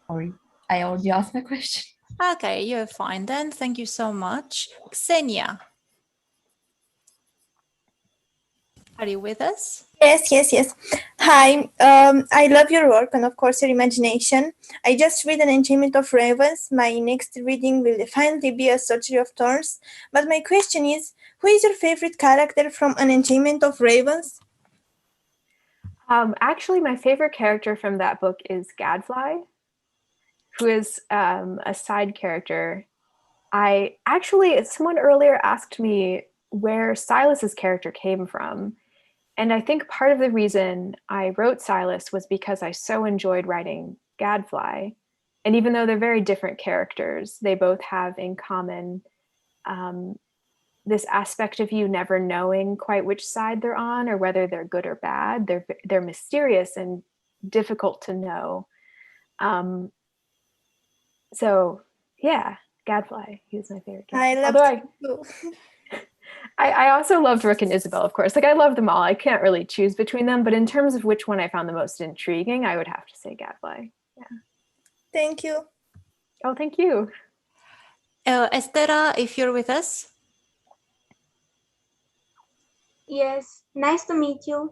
Sorry, I already asked my question. Okay, you're fine then. Thank you so much. Ksenia, are you with us? Yes. Hi, I love your work and of course your imagination. I just read an Enchantment of Ravens. My next reading will definitely be a Sorcery of Thorns. But my question is, who is your favorite character from an Enchantment of Ravens? Actually, my favorite character from that book is Gadfly, who is a side character. Someone earlier asked me where Silas's character came from. And I think part of the reason I wrote Silas was because I so enjoyed writing Gadfly. And even though they're very different characters, they both have in common this aspect of you never knowing quite which side they're on, or whether they're good or bad. They're mysterious and difficult to know. So yeah, Gadfly, he was my favorite character. I also loved Rook and Isabel, of course. Like, I love them all. I can't really choose between them, but in terms of which one I found the most intriguing, I would have to say Gadfly. Yeah. Thank you. Oh, thank you. Estera, if you're with us. Yes, nice to meet you.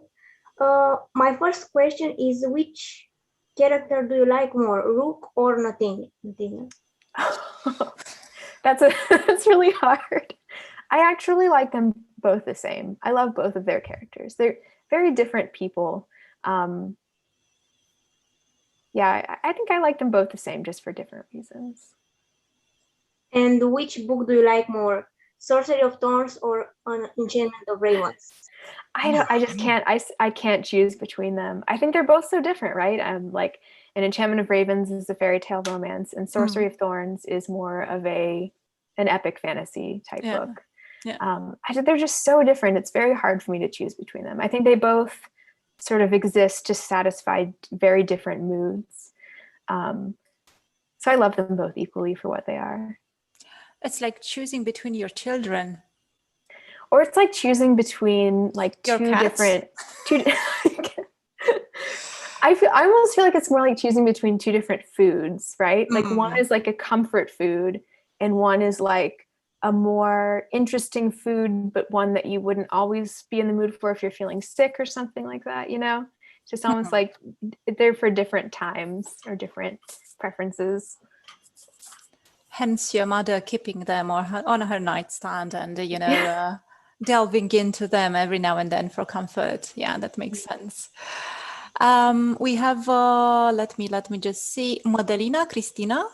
My first question is, which character do you like more, Rook or Nightingale? That's really hard. I actually like them both the same. I love both of their characters. They're very different people. Yeah, I think I like them both the same, just for different reasons. And which book do you like more, Sorcery of Thorns or Enchantment of Ravens? I just can't. I can't choose between them. I think they're both so different, right? Like, an Enchantment of Ravens is a fairy tale romance, and Sorcery of Thorns is more of an epic fantasy type book. Yeah. They're just so different. It's very hard for me to choose between them. I think they both sort of exist to satisfy very different moods. So I love them both equally for what they are. It's like choosing between your children. Or it's like choosing between like your two cats? different I almost feel like it's more like choosing between two different foods, right? Like, one is like a comfort food, and one is like a more interesting food, but one that you wouldn't always be in the mood for if you're feeling sick or something like that, you know? It's just almost like they're for different times or different preferences. Hence your mother keeping them on her nightstand and, delving into them every now and then for comfort. Yeah, that makes sense. We have, let me just see, Madelina, Cristina.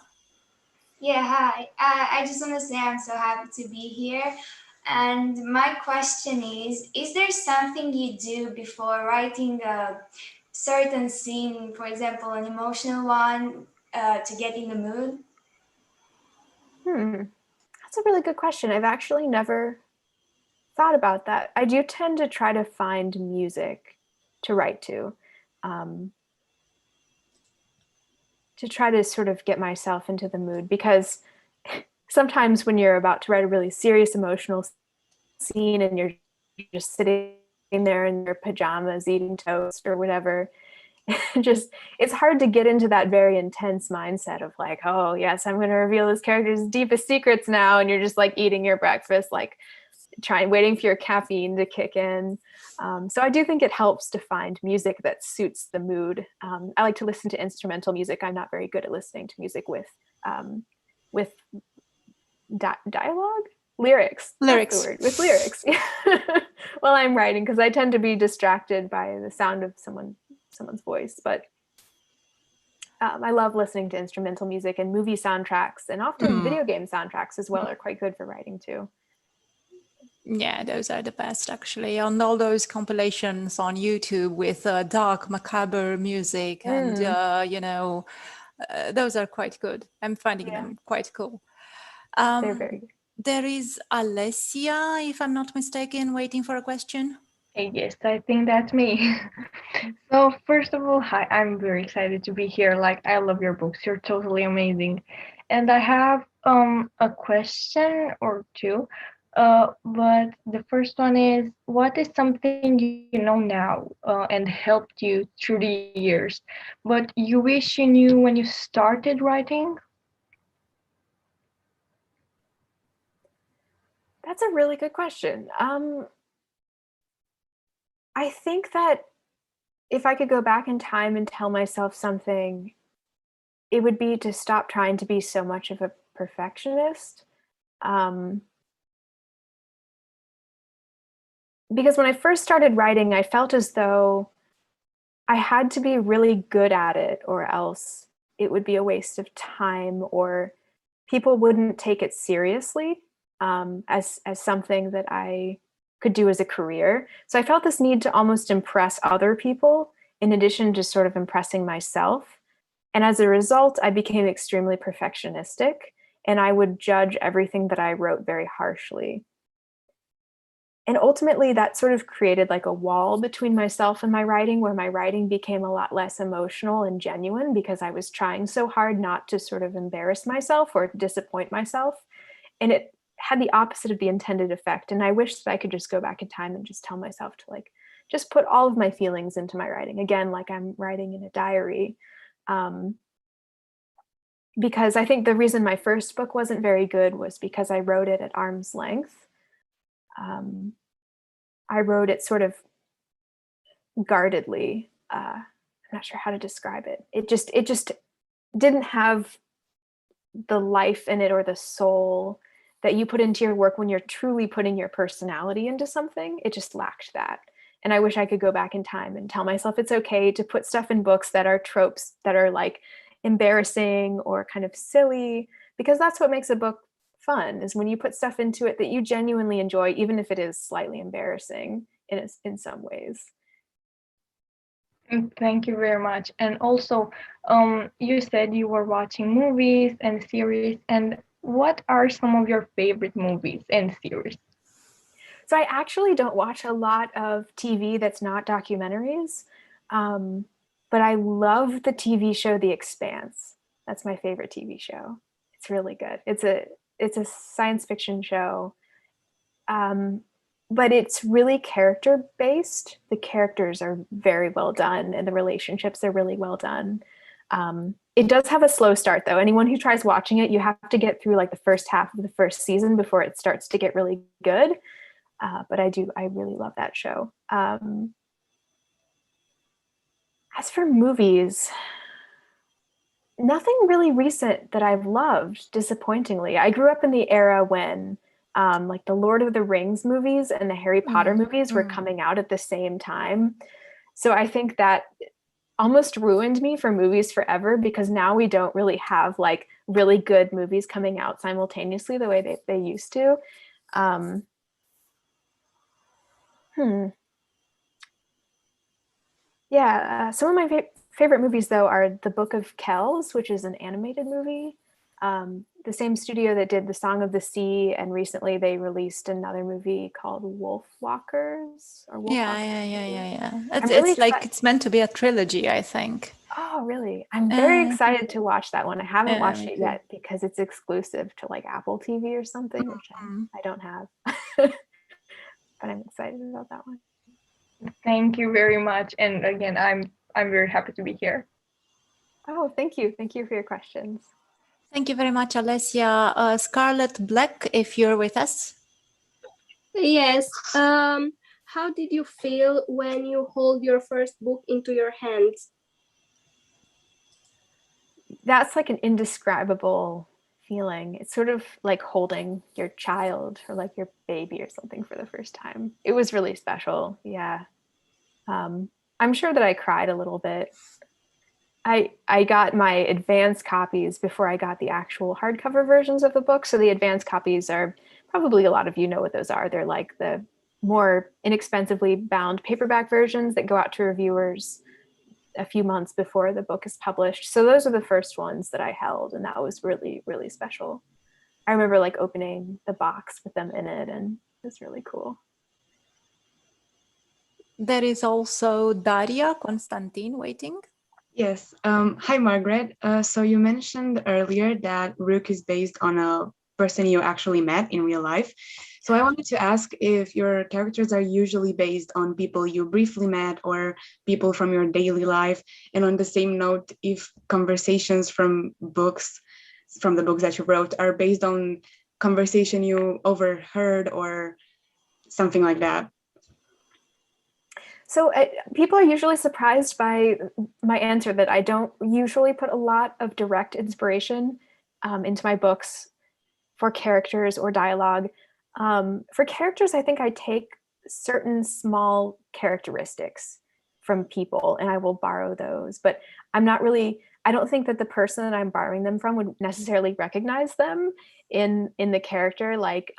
Yeah, hi. I just want to say I'm so happy to be here. And my question is there something you do before writing a certain scene, for example, an emotional one, to get in the mood? That's a really good question. I've actually never thought about that. I do tend to try to find music to write to try to sort of get myself into the mood, because sometimes when you're about to write a really serious emotional scene and you're just sitting there in your pajamas eating toast or whatever, it's hard to get into that very intense mindset of like, oh yes, I'm going to reveal this character's deepest secrets now, and you're just like eating your breakfast, like waiting for your caffeine to kick in. So I do think it helps to find music that suits the mood. I like to listen to instrumental music. I'm not very good at listening to music with dialogue. Lyrics. Lyrics. That's the word, with lyrics. While I'm writing, because I tend to be distracted by the sound of someone's voice. But I love listening to instrumental music, and movie soundtracks, and often video game soundtracks as well are quite good for writing too. Yeah, those are the best actually. On all those compilations on YouTube with dark, macabre music, and those are quite good. I'm finding them quite cool. They're very good. There is Alessia, if I'm not mistaken, waiting for a question. Yes, I think that's me. So first of all, hi, I'm very excited to be here. Like, I love your books. You're totally amazing. And I have a question or two. But the first one is, what is something you know now and helped you through the years, but you wish you knew when you started writing? That's a really good question. I think that if I could go back in time and tell myself something, it would be to stop trying to be so much of a perfectionist. Because when I first started writing, I felt as though I had to be really good at it, or else it would be a waste of time, or people wouldn't take it seriously as something that I could do as a career. So I felt this need to almost impress other people in addition to sort of impressing myself. And as a result, I became extremely perfectionistic, and I would judge everything that I wrote very harshly. And ultimately, that sort of created like a wall between myself and my writing, where my writing became a lot less emotional and genuine because I was trying so hard not to sort of embarrass myself or disappoint myself. And it had the opposite of the intended effect. And I wish that I could just go back in time and just tell myself to like, just put all of my feelings into my writing. Again, like I'm writing in a diary. Because I think the reason my first book wasn't very good was because I wrote it at arm's length. I wrote it sort of guardedly. I'm not sure how to describe it. It just didn't have the life in it or the soul that you put into your work when you're truly putting your personality into something. It just lacked that. And I wish I could go back in time and tell myself it's okay to put stuff in books that are tropes that are like embarrassing or kind of silly, because that's what makes a book fun, is when you put stuff into it that you genuinely enjoy, even if it is slightly embarrassing in some ways. Thank you very much. And also, you said you were watching movies and series, and what are some of your favorite movies and series? So I actually don't watch a lot of TV that's not documentaries, but I love the TV show The Expanse. That's my favorite TV show. It's really good. It's a science fiction show, but it's really character based. The characters are very well done, and the relationships are really well done. It does have a slow start though. Anyone who tries watching it, you have to get through like the first half of the first season before it starts to get really good. But I really love that show. As for movies, nothing really recent that I've loved, disappointingly. I grew up in the era when like the Lord of the Rings movies and the Harry Potter movies were coming out at the same time. So I think that almost ruined me for movies forever, because now we don't really have like really good movies coming out simultaneously the way they used to. Yeah, some of my favorite movies though are The Book of Kells, which is an animated movie. The same studio that did The Song of the Sea, and recently they released another movie called Wolfwalkers. Yeah. Really it's like it's meant to be a trilogy, I think. Oh, really? I'm very excited to watch that one. I haven't watched it yet because it's exclusive to like Apple TV or something, which I don't have. But I'm excited about that one. Thank you very much. And again, I'm very happy to be here. Oh, thank you. Thank you for your questions. Thank you very much, Alessia. Scarlett Black, if you're with us. Yes. How did you feel when you hold your first book into your hands? That's like an indescribable feeling. It's sort of like holding your child or like your baby or something for the first time. It was really special. Yeah. I'm sure that I cried a little bit. I got my advanced copies before I got the actual hardcover versions of the book. So the advanced copies are probably, a lot of you know what those are. They're like the more inexpensively bound paperback versions that go out to reviewers a few months before the book is published. So those are the first ones that I held, and that was really, really special. I remember like opening the box with them in it, and it was really cool. There is also Daria Constantin waiting. Yes. Hi, Margaret. So you mentioned earlier that Rook is based on a person you actually met in real life. So I wanted to ask if your characters are usually based on people you briefly met or people from your daily life. And on the same note, if conversations from the books that you wrote are based on conversation you overheard or something like that. So people are usually surprised by my answer that I don't usually put a lot of direct inspiration into my books for characters or dialogue. For characters, I think I take certain small characteristics from people and I will borrow those, but I don't think that the person that I'm borrowing them from would necessarily recognize them in the character. Like,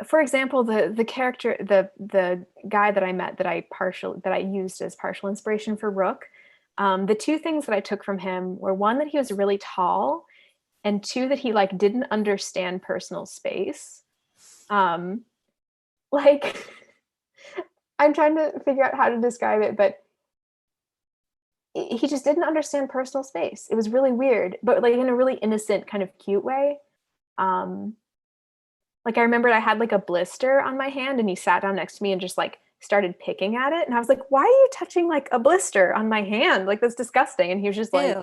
for example, the character, the guy that I met that I used as partial inspiration for Rook, the two things that I took from him were, one, that he was really tall, and two, that he like didn't understand personal space. Like, I'm trying to figure out how to describe it, but he just didn't understand personal space. It was really weird, but like in a really innocent kind of cute way. Like I remembered I had like a blister on my hand and he sat down next to me and just like started picking at it. And I was like, why are you touching like a blister on my hand? Like, that's disgusting. And he was just like,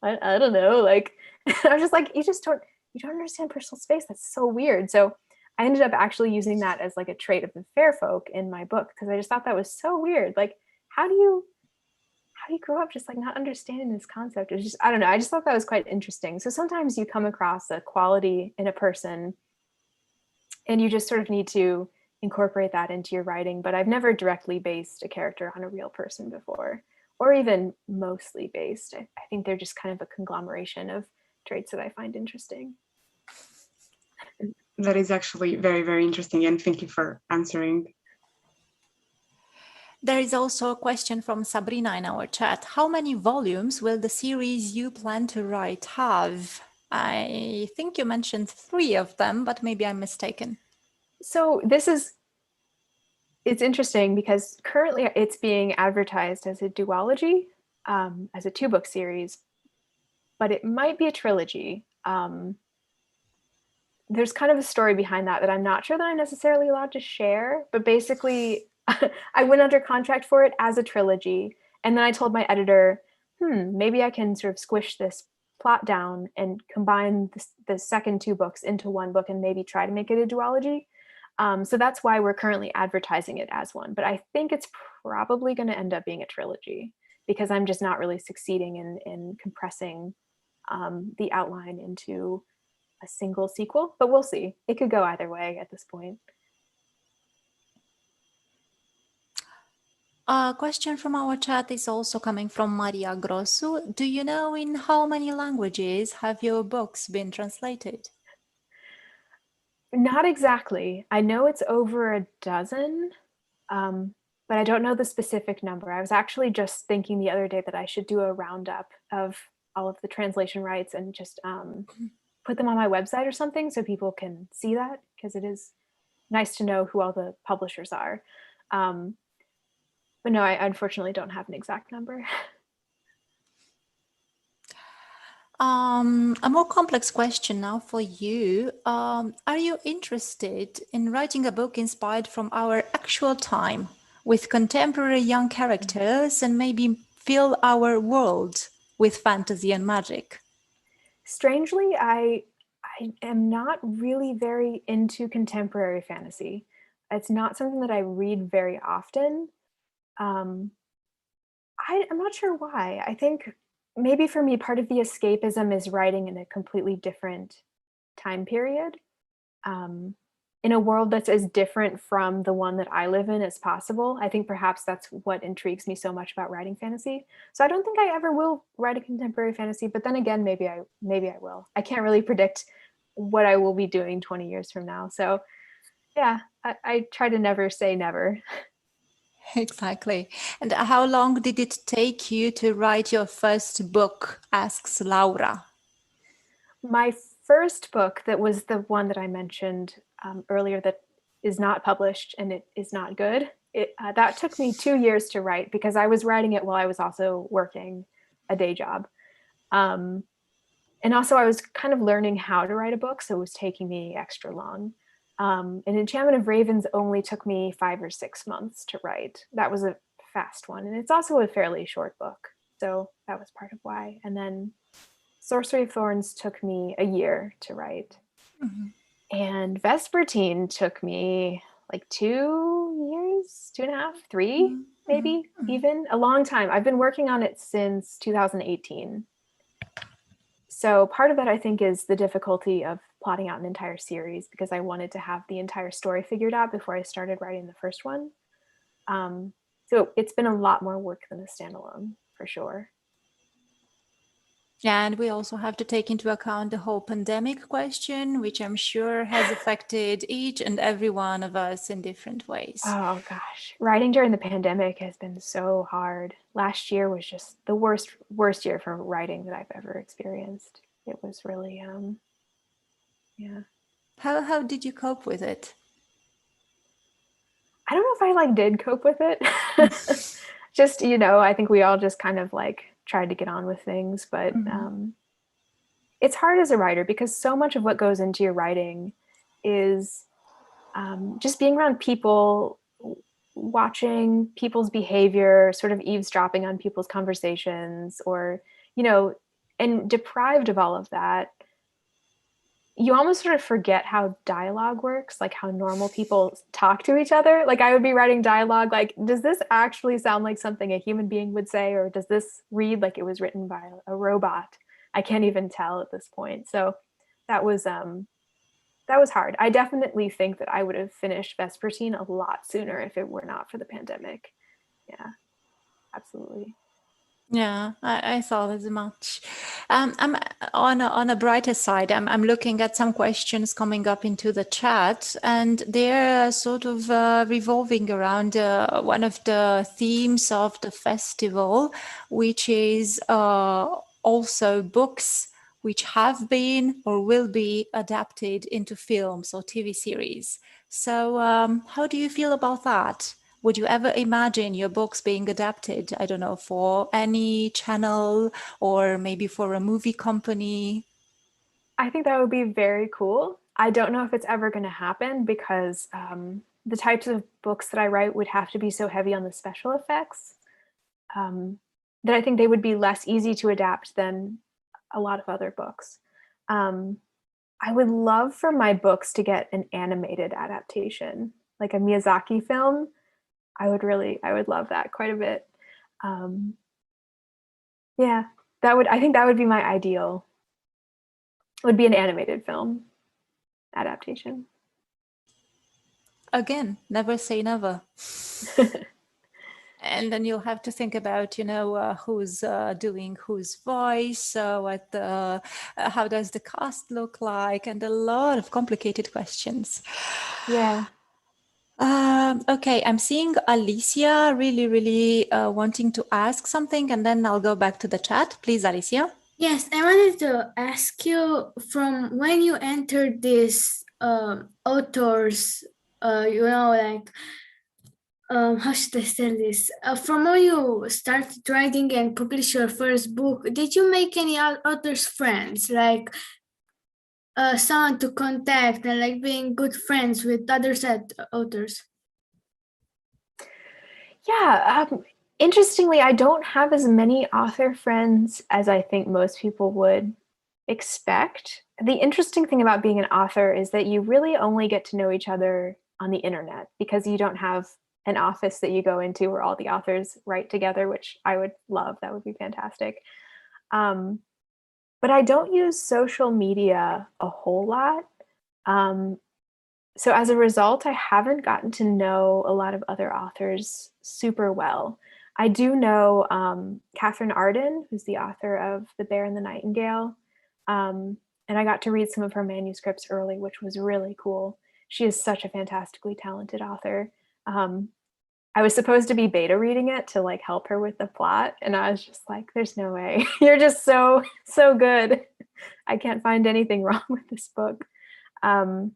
I don't know. Like, I was just like, you don't understand personal space. That's so weird. So I ended up actually using that as like a trait of the fair folk in my book, because I just thought that was so weird. Like, how do you grow up just like not understanding this concept? It was just, I don't know. I just thought that was quite interesting. So sometimes you come across a quality in a person and you just sort of need to incorporate that into your writing. But I've never directly based a character on a real person before, or even mostly based. I think they're just kind of a conglomeration of traits that I find interesting. That is actually very, very interesting. And thank you for answering. There is also a question from Sabrina in our chat. How many volumes will the series you plan to write have? I think you mentioned 3 of them, but maybe I'm mistaken. So it's interesting because currently it's being advertised as a duology, as a 2-book series, but it might be a trilogy. There's kind of a story behind that I'm not sure that I'm necessarily allowed to share, but basically I went under contract for it as a trilogy. And then I told my editor, maybe I can sort of squish this plot down and combine the second 2 books into 1 book and maybe try to make it a duology. So that's why we're currently advertising it as one, but I think it's probably going to end up being a trilogy because I'm just not really succeeding in compressing the outline into a single sequel, but we'll see. It could go either way at this point. A question from our chat is also coming from Maria Grosso. Do you know in how many languages have your books been translated? Not exactly. I know it's over a dozen, but I don't know the specific number. I was actually just thinking the other day that I should do a roundup of all of the translation rights and just put them on my website or something so people can see that, because it is nice to know who all the publishers are. But no, I unfortunately don't have an exact number. A more complex question now for you. Are you interested in writing a book inspired from our actual time with contemporary young characters and maybe fill our world with fantasy and magic? Strangely, I am not really very into contemporary fantasy. It's not something that I read very often. I'm not sure why. I think maybe for me, part of the escapism is writing in a completely different time period, in a world that's as different from the one that I live in as possible. I think perhaps that's what intrigues me so much about writing fantasy. So I don't think I ever will write a contemporary fantasy, but then again, maybe I will. I can't really predict what I will be doing 20 years from now. So yeah, I try to never say never. Exactly. And how long did it take you to write your first book, asks Laura. My first book, that was the one that I mentioned earlier that is not published and it is not good, that took me 2 years to write because I was writing it while I was also working a day job. And also I was kind of learning how to write a book, so it was taking me extra long. And Enchantment of Ravens only took me 5 or 6 months to write. That was a fast one. And it's also a fairly short book. So that was part of why. And then Sorcery of Thorns took me a year to write. Mm-hmm. And Vespertine took me like 2 years, 2.5, 3, mm-hmm. maybe even a long time. I've been working on it since 2018. So part of that, I think, is the difficulty of plotting out an entire series because I wanted to have the entire story figured out before I started writing the first one. So it's been a lot more work than a standalone, for sure. Yeah, and we also have to take into account the whole pandemic question, which I'm sure has affected each and every one of us in different ways. Oh gosh, writing during the pandemic has been so hard. Last year was just the worst year for writing that I've ever experienced. It was really, yeah. How did you cope with it? I don't know if I did cope with it. Just, I think we all just kind of tried to get on with things, but it's hard as a writer because so much of what goes into your writing is just being around people, watching people's behavior, sort of eavesdropping on people's conversations, or, and deprived of all of that, you almost sort of forget how dialogue works, like how normal people talk to each other. Like I would be writing dialogue, does this actually sound like something a human being would say? Or does this read like it was written by a robot? I can't even tell at this point. So that was hard. I definitely think that I would have finished Vespertine a lot sooner if it were not for the pandemic. Yeah, absolutely. Yeah, I thought as much. I'm on a brighter side. I'm looking at some questions coming up into the chat, and they're sort of revolving around one of the themes of the festival, which is also books which have been or will be adapted into films or TV series. So how do you feel about that? Would you ever imagine your books being adapted, I don't know, for any channel or maybe for a movie company? I think that would be very cool. I don't know if it's ever going to happen because the types of books that I write would have to be so heavy on the special effects that I think they would be less easy to adapt than a lot of other books. I would love for my books to get an animated adaptation, like a Miyazaki film. I would love that quite a bit. Yeah, I think that would be my ideal. Would be an animated film adaptation. Again, never say never. And then you'll have to think about, who's doing whose voice, how does the cast look like, and a lot of complicated questions. Yeah. Okay, I'm seeing Alicia really wanting to ask something, and then I'll go back to the chat. Please, Alicia. Yes, I wanted to ask you, from when you entered this authors, how should I say this? From when you started writing and published your first book, did you make any authors friends, someone to contact and being good friends with other authors? Yeah, interestingly, I don't have as many author friends as I think most people would expect. The interesting thing about being an author is that you really only get to know each other on the internet because you don't have an office that you go into where all the authors write together, which I would love. That would be fantastic. But I don't use social media a whole lot. So as a result, I haven't gotten to know a lot of other authors super well. I do know Catherine Arden, who's the author of The Bear and the Nightingale. And I got to read some of her manuscripts early, which was really cool. She is such a fantastically talented author. I was supposed to be beta reading it to like help her with the plot. And I was just like, there's no way. You're just so good. I can't find anything wrong with this book. But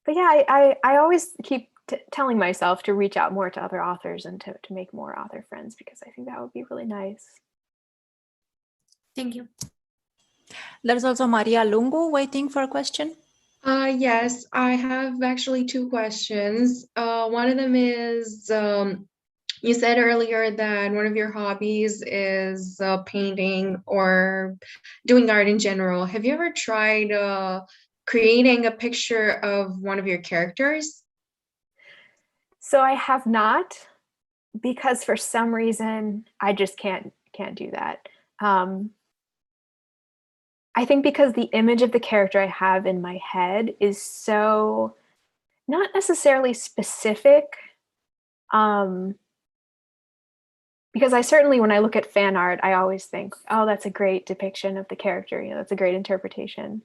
yeah, I always keep telling myself to reach out more to other authors and to make more author friends, because I think that would be really nice. Thank you. There's also Maria Lungu waiting for a question. Yes, I have actually two questions. One of them is, you said earlier that one of your hobbies is painting or doing art in general. Have you ever tried creating a picture of one of your characters? So I have not, because for some reason I just can't do that. I think because the image of the character I have in my head is so not necessarily specific. Because I certainly, when I look at fan art, I always think, oh, that's a great depiction of the character, you know, that's a great interpretation.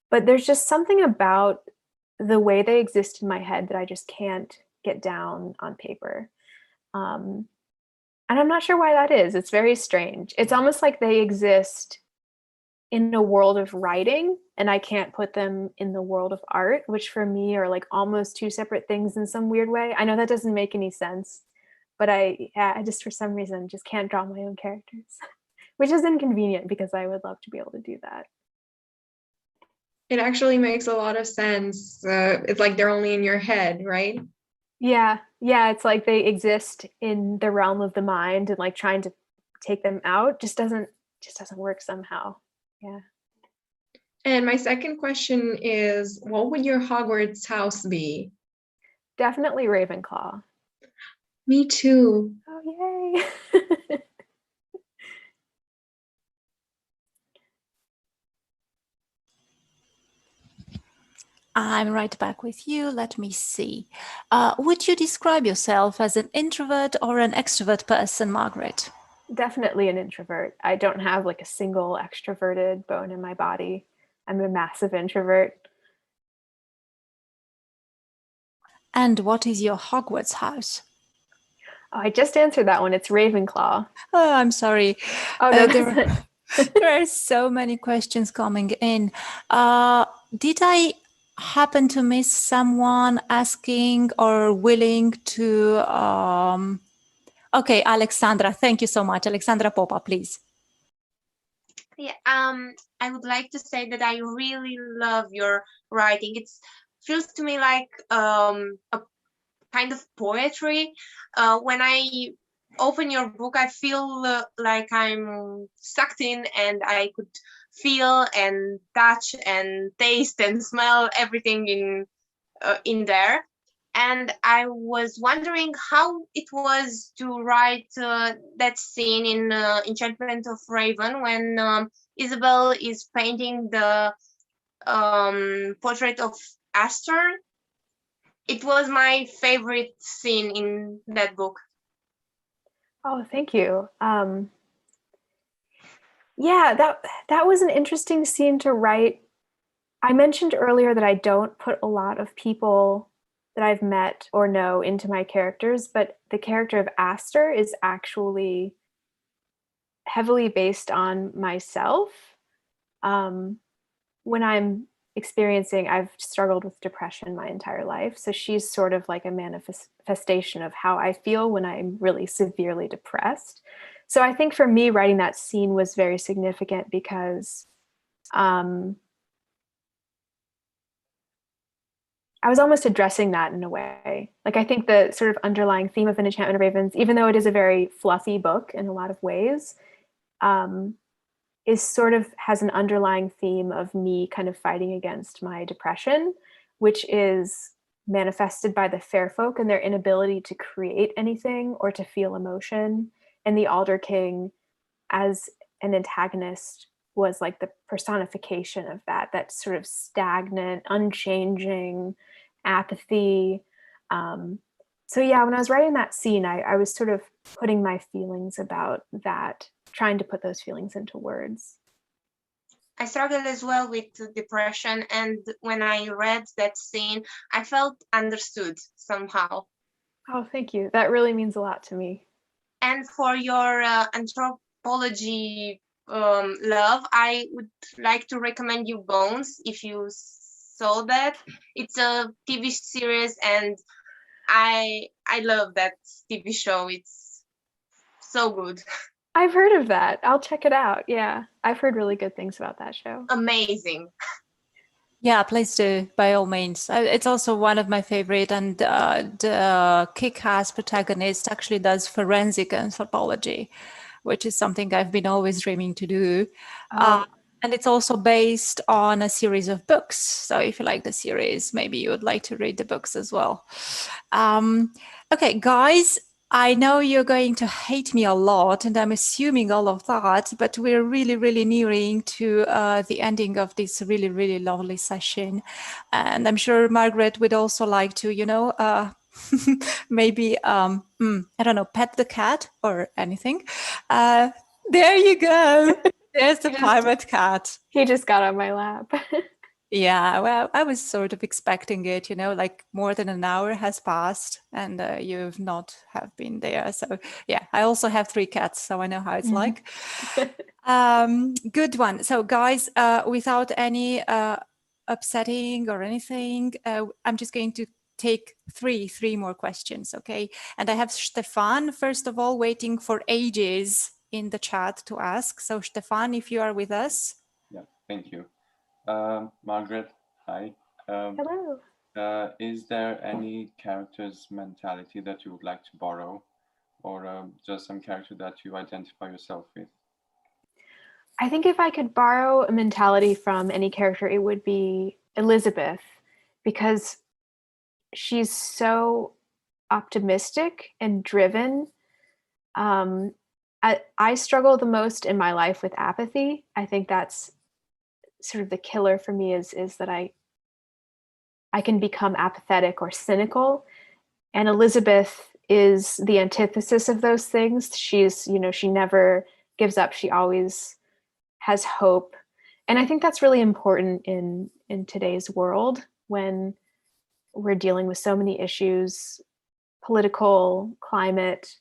But there's just something about the way they exist in my head that I just can't get down on paper. And I'm not sure why that is. It's very strange. It's almost like they exist in a world of writing and I can't put them in the world of art, which for me are like almost two separate things in some weird way. I know that doesn't make any sense, but I just, for some reason, just can't draw my own characters, which is inconvenient because I would love to be able to do that. It actually makes a lot of sense. It's like they're only in your head, right? Yeah, it's like they exist in the realm of the mind, and like trying to take them out just doesn't work somehow. Yeah. And my second question is, what would your Hogwarts house be? Definitely Ravenclaw. Me too. Oh, yay. I'm right back with you. Let me see. Would you describe yourself as an introvert or an extrovert person, Margaret? Definitely an introvert. I don't have like a single extroverted bone in my body. I'm a massive introvert. And what is your Hogwarts house? Oh, I just answered that one. It's Ravenclaw. Oh, I'm sorry. Oh, no, there are so many questions coming in. Did I happen to miss someone asking or willing to... Okay, Alexandra, thank you so much. Alexandra Popa, please. Yeah, I would like to say that I really love your writing. It feels to me like a kind of poetry. When I open your book, I feel like I'm sucked in and I could feel and touch and taste and smell everything in there. And I was wondering how it was to write that scene in Enchantment of Raven when Isabel is painting the portrait of Astor. It was my favorite scene in that book. Oh, thank you. Yeah, that was an interesting scene to write. I mentioned earlier that I don't put a lot of people that I've met or know into my characters, but the character of Astor is actually heavily based on myself. When I'm experiencing, I've struggled with depression my entire life. So she's sort of like a manifestation of how I feel when I'm really severely depressed. So I think for me, writing that scene was very significant because I was almost addressing that in a way. Like, I think the sort of underlying theme of An Enchantment of Ravens, even though it is a very fluffy book in a lot of ways, is sort of has an underlying theme of me kind of fighting against my depression, which is manifested by the fair folk and their inability to create anything or to feel emotion. and the Alder King as an antagonist was like the personification of that sort of stagnant, unchanging apathy. So yeah, when I was writing that scene, I was sort of putting my feelings about that, trying to put those feelings into words. I struggled as well with depression, and when I read that scene, I felt understood somehow. Oh, thank you. That really means a lot to me. And for your anthropology love, I would like to recommend you Bones, if you saw that. It's a TV series, and I love that TV show. It's so good. I've heard of that. I'll check it out. Yeah, I've heard really good things about that show. Amazing. Yeah, please do, by all means. It's also one of my favorite, and the kick-ass protagonist actually does forensic anthropology, which is something I've been always dreaming to do. And it's also based on a series of books. So if you like the series, maybe you would like to read the books as well. Okay, guys, I know you're going to hate me a lot, and I'm assuming all of that, but we're really, really nearing to the ending of this really, really lovely session. And I'm sure Margaret would also like to, you know, maybe, I don't know, pet the cat or anything. There you go. There's the pirate cat. He just got on my lap. Yeah, well, I was sort of expecting it, you know, like more than an hour has passed and you've not have been there. So yeah, I also have 3 cats, so I know how it's like. Good one. So guys, without any upsetting or anything, I'm just going to take three more questions, okay? And I have Stefan, first of all, waiting for ages in the chat to ask. So Stefan, if you are with us. Yeah, thank you. Margaret, hi. Hello. Is there any character's mentality that you would like to borrow, or just some character that you identify yourself with? I think if I could borrow a mentality from any character, it would be Elizabeth, because she's so optimistic and driven. I struggle the most in my life with apathy. I think that's sort of the killer for me is that I can become apathetic or cynical. And Elizabeth is the antithesis of those things. She's, you know, she never gives up. She always has hope. And I think that's really important in today's world when we're dealing with so many issues, political, climate,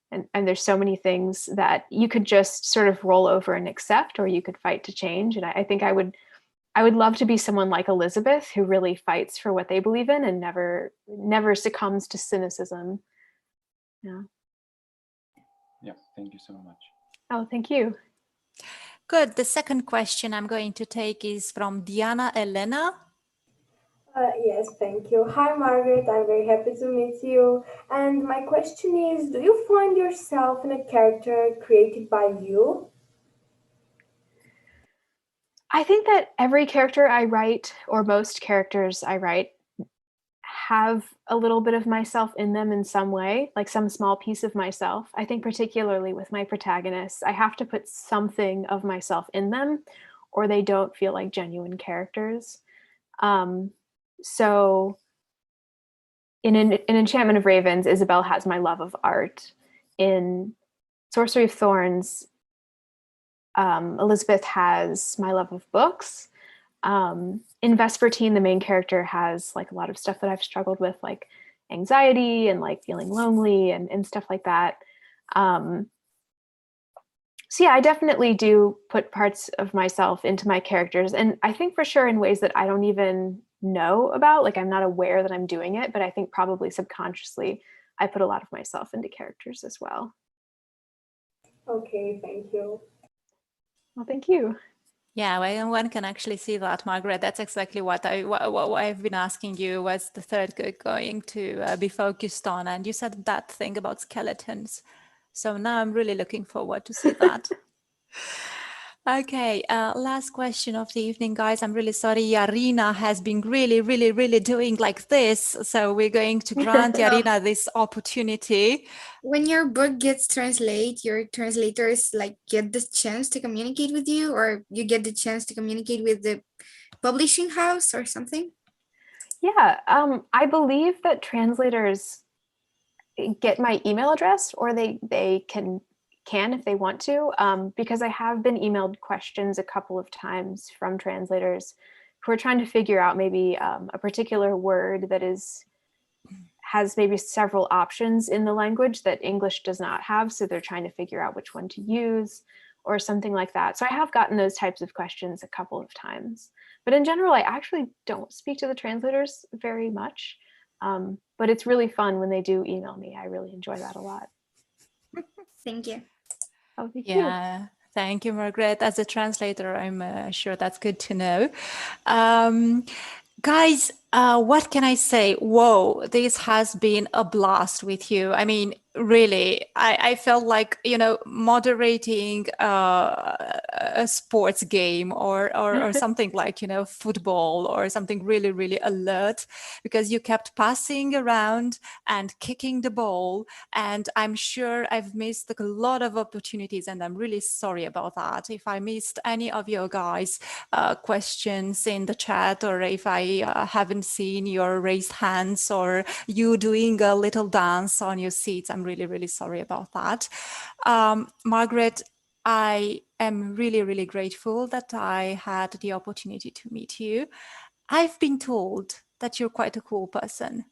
and there's so many things that you could just sort of roll over and accept, or you could fight to change. And I think I would love to be someone like Elizabeth, who really fights for what they believe in and never succumbs to cynicism. Yeah. Yeah, thank you so much. Oh, thank you. Good. The second question I'm going to take is from Diana Elena. Yes, thank you. Hi, Margaret. I'm very happy to meet you. And my question is, do you find yourself in a character created by you? I think that every character I write, or most characters I write, have a little bit of myself in them in some way, like some small piece of myself. I think particularly with my protagonists, I have to put something of myself in them, or they don't feel like genuine characters. So in Enchantment of Ravens, Isabel has my love of art. In Sorcery of Thorns, Elizabeth has my love of books. In Vespertine, the main character has like a lot of stuff that I've struggled with, like anxiety and like feeling lonely and stuff like that. So yeah, I definitely do put parts of myself into my characters. And I think for sure in ways that I don't even know about, like I'm not aware that I'm doing it, but I think probably subconsciously I put a lot of myself into characters as well. Okay, thank you. Well, thank you. Yeah, well, one can actually see that, Margaret. That's exactly what I've been asking you. What's the third going to be focused on? And you said that thing about skeletons. So now I'm really looking forward to see that. Okay, last question of the evening, guys. I'm really sorry. Yarina has been really doing like this. So we're going to grant Yarina this opportunity. When your book gets translated, your translators like get the chance to communicate with you, or you get the chance to communicate with the publishing house or something? Yeah, I believe that translators get my email address, or they can if they want to, because I have been emailed questions a couple of times from translators who are trying to figure out maybe a particular word that has maybe several options in the language that English does not have, so they're trying to figure out which one to use or something like that. So I have gotten those types of questions a couple of times. But in general, I actually don't speak to the translators very much. But it's really fun when they do email me. I really enjoy that a lot. Thank you. Oh, thank you. Yeah, thank you, Margaret. As a translator, I'm sure that's good to know. Guys, what can I say? Whoa, this has been a blast with you. I mean, really, I felt like, moderating a sports game or something like, football or something really alert, because you kept passing around and kicking the ball. And I'm sure I've missed a lot of opportunities, and I'm really sorry about that. If I missed any of your guys' questions in the chat, or if I haven't seen your raised hands or you doing a little dance on your seats, I'm really sorry about that. Margaret, I am really grateful that I had the opportunity to meet you. I've been told that you're quite a cool person.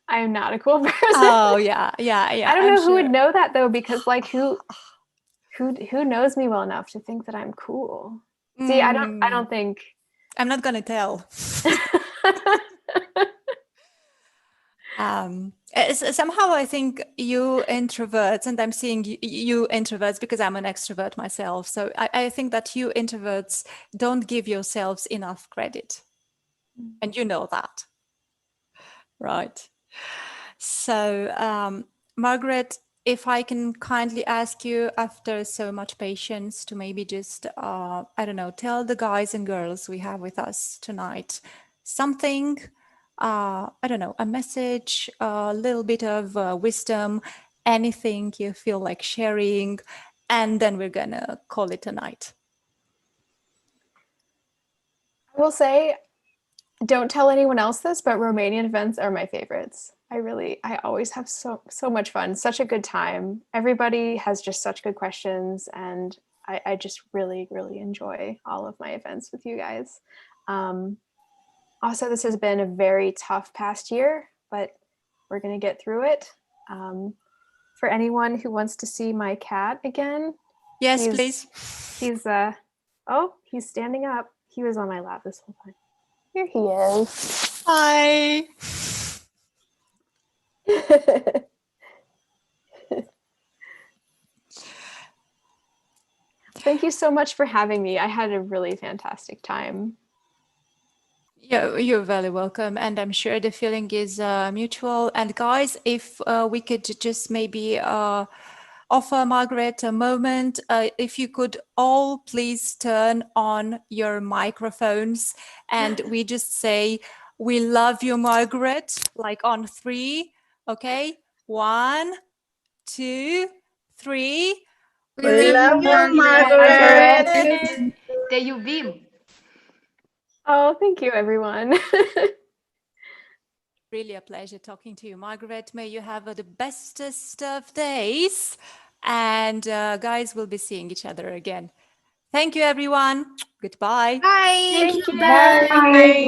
I am not a cool person. Oh yeah. I don't know who would know that though, because like who knows me well enough to think that I'm cool? See, I don't think. I'm not gonna tell. Somehow I think you introverts, and I'm seeing you introverts because I'm an extrovert myself. So I think that you introverts don't give yourselves enough credit. And you know that. Right. So, Margaret, if I can kindly ask you, after so much patience, to maybe just, I don't know, tell the guys and girls we have with us tonight something, I don't know, a message, a little bit of wisdom, anything you feel like sharing, and then we're gonna call it a night. I will say, don't tell anyone else this, but Romanian events are my favorites. I always have so much fun, such a good time. Everybody has just such good questions, and I just really enjoy all of my events with you guys. Also, this has been a very tough past year, but we're gonna get through it. For anyone who wants to see my cat again, yes, please. He's standing up. He was on my lap this whole time. Here he is. Hi. Thank you so much for having me. I had a really fantastic time. Yeah, you're very welcome. And I'm sure the feeling is mutual. And guys, if we could just maybe offer Margaret a moment, if you could all please turn on your microphones and we just say, we love you, Margaret, like on 3. Okay, 1, 2, 3. We love you, Margaret. Te iubim. Oh, thank you, everyone. Really a pleasure talking to you, Margaret. May you have the bestest of days. And guys, we'll be seeing each other again. Thank you, everyone. Goodbye. Bye. Thank you. Bye. Bye.